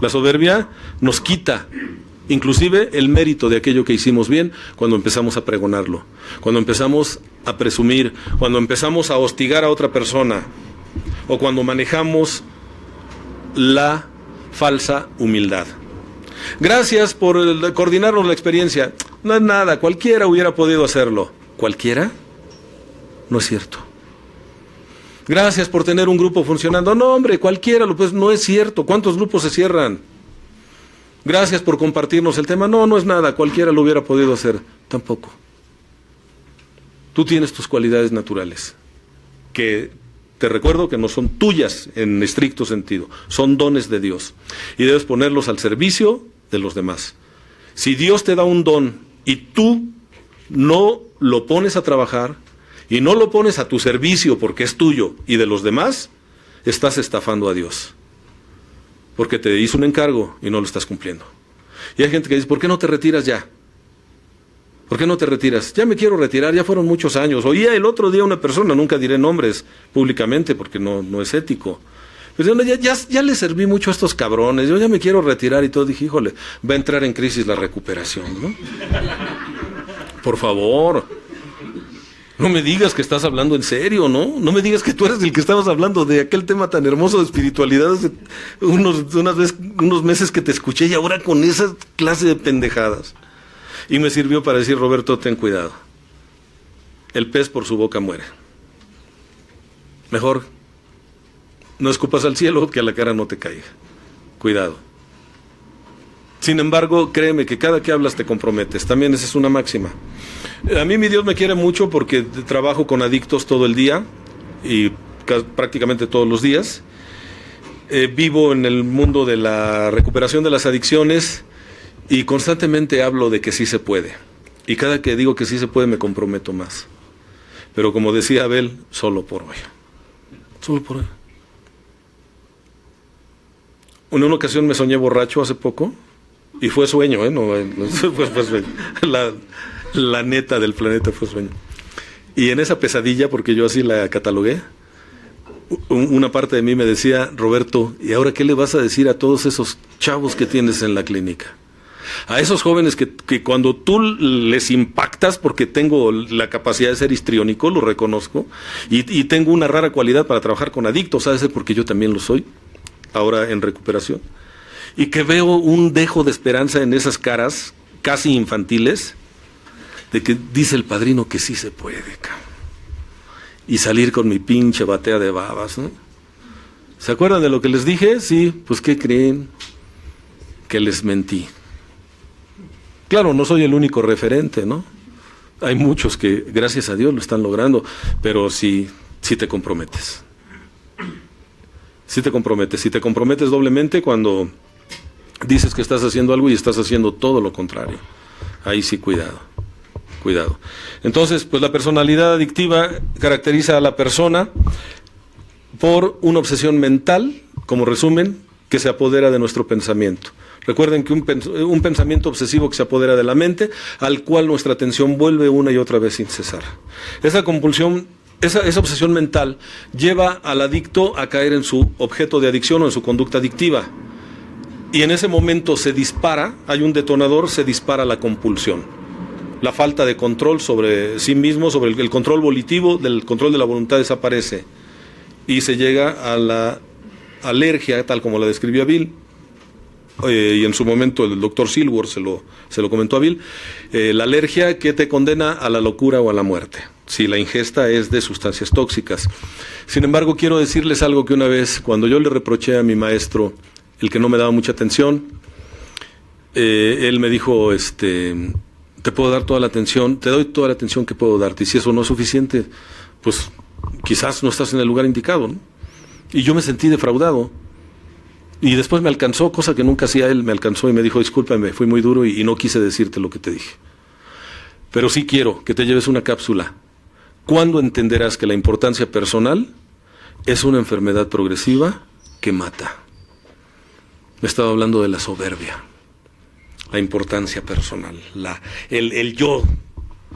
La soberbia nos quita inclusive el mérito de aquello que hicimos bien cuando empezamos a pregonarlo, cuando empezamos a presumir, cuando empezamos a hostigar a otra persona o cuando manejamos la falsa humildad. Gracias por coordinarnos la experiencia. No es nada, cualquiera hubiera podido hacerlo. ¿Cualquiera? No es cierto. Gracias por tener un grupo funcionando. No, hombre, cualquiera, pues no es cierto. ¿Cuántos grupos se cierran? Gracias por compartirnos el tema. No, no es nada, cualquiera lo hubiera podido hacer. Tampoco. Tú tienes tus cualidades naturales, que te recuerdo que no son tuyas en estricto sentido, son dones de Dios. Y debes ponerlos al servicio de los demás. Si Dios te da un don y tú no lo pones a trabajar y no lo pones a tu servicio porque es tuyo y de los demás, estás estafando a Dios. Porque te hizo un encargo y no lo estás cumpliendo. Y hay gente que dice, ¿por qué no te retiras ya? ¿Por qué no te retiras? Ya me quiero retirar, ya fueron muchos años. Oía el otro día una persona, nunca diré nombres públicamente porque no es ético. Pero ya le serví mucho a estos cabrones, yo ya me quiero retirar y todo. Dije, híjole, va a entrar en crisis la recuperación, ¿no? Por favor, no me digas que estás hablando en serio, ¿no? No me digas que tú eres el que estabas hablando de aquel tema tan hermoso de espiritualidad hace unos meses que te escuché y ahora con esa clase de pendejadas. Y me sirvió para decir, Roberto, ten cuidado. El pez por su boca muere. Mejor no escupas al cielo que a la cara no te caiga. Cuidado. Sin embargo, créeme que cada que hablas te comprometes. También esa es una máxima. A mí mi Dios me quiere mucho porque trabajo con adictos todo el día y prácticamente todos los días. Vivo en el mundo de la recuperación de las adicciones y constantemente hablo de que sí se puede. Y cada que digo que sí se puede me comprometo más. Pero como decía Abel, solo por hoy. Solo por hoy. En una ocasión me soñé borracho hace poco y fue sueño, fue sueño. La neta del planeta fue sueño. Y en esa pesadilla, porque yo así la catalogué, una parte de mí me decía, Roberto, ¿y ahora qué le vas a decir a todos esos chavos que tienes en la clínica? A esos jóvenes que cuando tú les impactas, porque tengo la capacidad de ser histriónico, lo reconozco, y tengo una rara cualidad para trabajar con adictos, ¿sabes? Porque yo también lo soy, ahora en recuperación, y que veo un dejo de esperanza en esas caras casi infantiles, de que dice el padrino que sí se puede, cabrón. Y salir con mi pinche batea de babas, ¿no? ¿Se acuerdan de lo que les dije? Sí, pues ¿qué creen? Que les mentí. Claro, no soy el único referente, ¿no? Hay muchos que, gracias a Dios, lo están logrando, pero sí te comprometes. Sí te comprometes doblemente cuando dices que estás haciendo algo y estás haciendo todo lo contrario. Ahí sí, cuidado. Entonces, pues la personalidad adictiva caracteriza a la persona por una obsesión mental, como resumen, que se apodera de nuestro pensamiento. Recuerden que un pensamiento obsesivo que se apodera de la mente, al cual nuestra atención vuelve una y otra vez sin cesar. Esa compulsión, esa obsesión mental lleva al adicto a caer en su objeto de adicción o en su conducta adictiva. Y en ese momento se dispara, hay un detonador, se dispara la compulsión. La falta de control sobre sí mismo, sobre el control volitivo, del control de la voluntad desaparece. Y se llega a la alergia, tal como la describió Bill, y en su momento el doctor Silworth se lo comentó a Bill, la alergia que te condena a la locura o a la muerte, si la ingesta es de sustancias tóxicas. Sin embargo, quiero decirles algo que una vez, cuando yo le reproché a mi maestro, el que no me daba mucha atención, él me dijo, te puedo dar toda la atención, te doy toda la atención que puedo darte, y si eso no es suficiente, pues quizás no estás en el lugar indicado, ¿no? Y yo me sentí defraudado. Y después me alcanzó, cosa que nunca hacía él, me alcanzó y me dijo, discúlpame, fui muy duro y no quise decirte lo que te dije. Pero sí quiero que te lleves una cápsula. ¿Cuándo entenderás que la importancia personal es una enfermedad progresiva que mata? Me estaba hablando de la soberbia, la importancia personal, el yo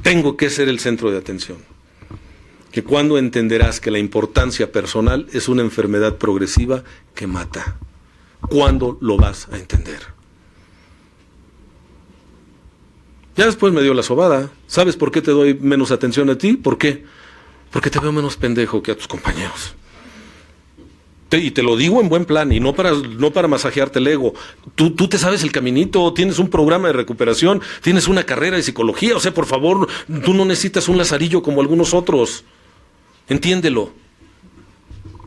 tengo que ser el centro de atención. Que cuando entenderás que la importancia personal es una enfermedad progresiva que mata. ¿Cuándo lo vas a entender? Ya después me dio la sobada. ¿Sabes por qué te doy menos atención a ti? ¿Por qué? Porque te veo menos pendejo que a tus compañeros. Y te lo digo en buen plan, y no para masajearte el ego. Tú te sabes el caminito, tienes un programa de recuperación, tienes una carrera de psicología, o sea, por favor, tú no necesitas un lazarillo como algunos otros. Entiéndelo.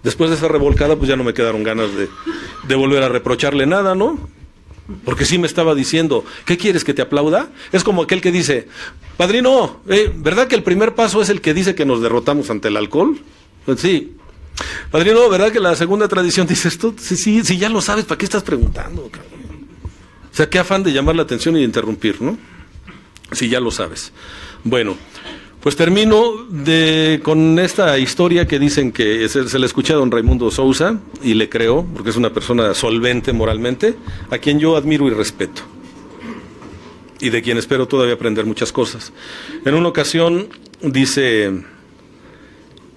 Después de esa revolcada, pues ya no me quedaron ganas de volver a reprocharle nada, ¿no? Porque sí me estaba diciendo, ¿qué quieres, que te aplauda? Es como aquel que dice, padrino, ¿verdad que el primer paso es el que dice que nos derrotamos ante el alcohol? Pues sí. Padrino, ¿verdad que la segunda tradición dice esto? Sí, ya lo sabes, ¿para qué estás preguntando, cabrón? O sea, qué afán de llamar la atención y de interrumpir, ¿no? Sí, ya lo sabes. Bueno, pues termino con esta historia que dicen que se le escuché a don Raimundo Sousa, y le creo, porque es una persona solvente moralmente, a quien yo admiro y respeto, y de quien espero todavía aprender muchas cosas. En una ocasión dice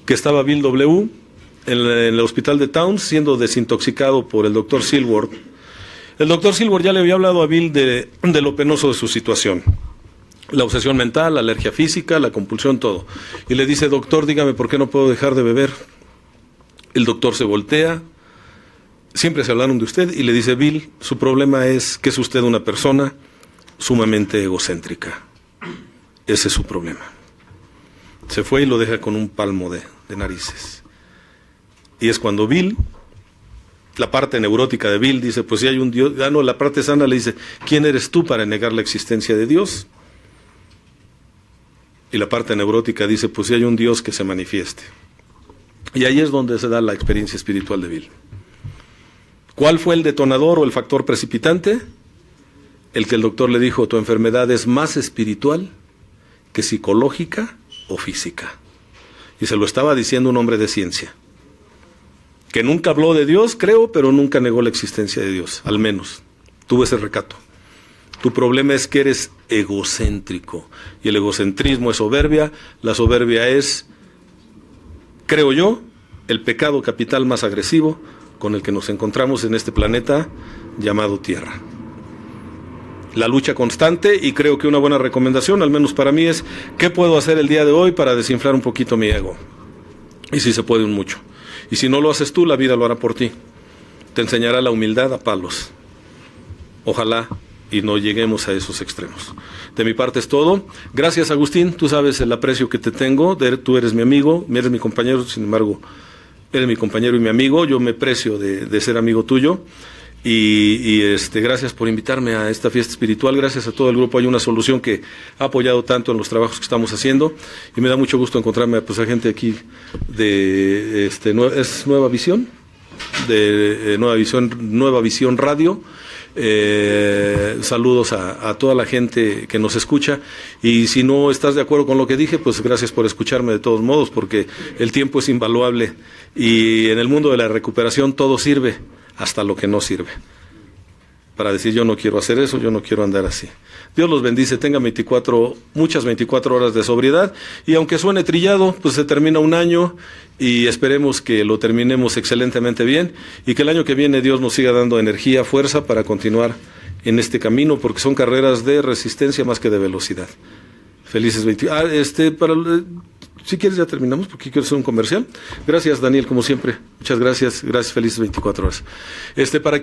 que estaba Bill W. en el hospital de Towns siendo desintoxicado por el doctor Silworth. El doctor Silworth ya le había hablado a Bill de lo penoso de su situación. La obsesión mental, la alergia física, la compulsión, todo. Y le dice, doctor, dígame por qué no puedo dejar de beber. El doctor se voltea, siempre se hablaron de usted, y le dice, Bill, su problema es que es usted una persona sumamente egocéntrica. Ese es su problema. Se fue y lo deja con un palmo de narices. Y es cuando Bill, la parte neurótica de Bill, dice, pues si hay un Dios, la parte sana le dice, ¿quién eres tú para negar la existencia de Dios? Y la parte neurótica dice, pues si hay un Dios que se manifieste. Y ahí es donde se da la experiencia espiritual de Bill. ¿Cuál fue el detonador o el factor precipitante? El que el doctor le dijo, tu enfermedad es más espiritual que psicológica o física. Y se lo estaba diciendo un hombre de ciencia, que nunca habló de Dios, creo, pero nunca negó la existencia de Dios, al menos tuvo ese recato. Tu problema es que eres egocéntrico, y el egocentrismo es soberbia. La soberbia es, creo yo, el pecado capital más agresivo con el que nos encontramos en este planeta llamado Tierra. La lucha constante, y creo que una buena recomendación, al menos para mí, es ¿qué puedo hacer el día de hoy para desinflar un poquito mi ego? Y si se puede, un mucho. Y si no lo haces tú, la vida lo hará por ti. Te enseñará la humildad a palos. Ojalá y no lleguemos a esos extremos. De mi parte es todo. Gracias, Agustín. Tú sabes el aprecio que te tengo. Tú eres mi amigo, eres mi compañero, sin embargo, eres mi compañero y mi amigo. Yo me precio de ser amigo tuyo. Y gracias por invitarme a esta fiesta espiritual. Gracias a todo el grupo Hay una Solución, que ha apoyado tanto en los trabajos que estamos haciendo, y me da mucho gusto encontrarme a gente aquí de es Nueva Visión, de Nueva Visión Radio. Saludos a toda la gente que nos escucha, y si no estás de acuerdo con lo que dije, pues gracias por escucharme de todos modos, porque el tiempo es invaluable, y en el mundo de la recuperación todo sirve, hasta lo que no sirve, para decir yo no quiero hacer eso, yo no quiero andar así. Dios los bendice, tengan muchas 24 horas de sobriedad, y aunque suene trillado, pues se termina un año, y esperemos que lo terminemos excelentemente bien, y que el año que viene Dios nos siga dando energía, fuerza para continuar en este camino, porque son carreras de resistencia más que de velocidad. Felices 20. Si quieres ya terminamos, porque quiero hacer un comercial. Gracias, Daniel, como siempre. Muchas gracias. Gracias, felices 24 horas. Para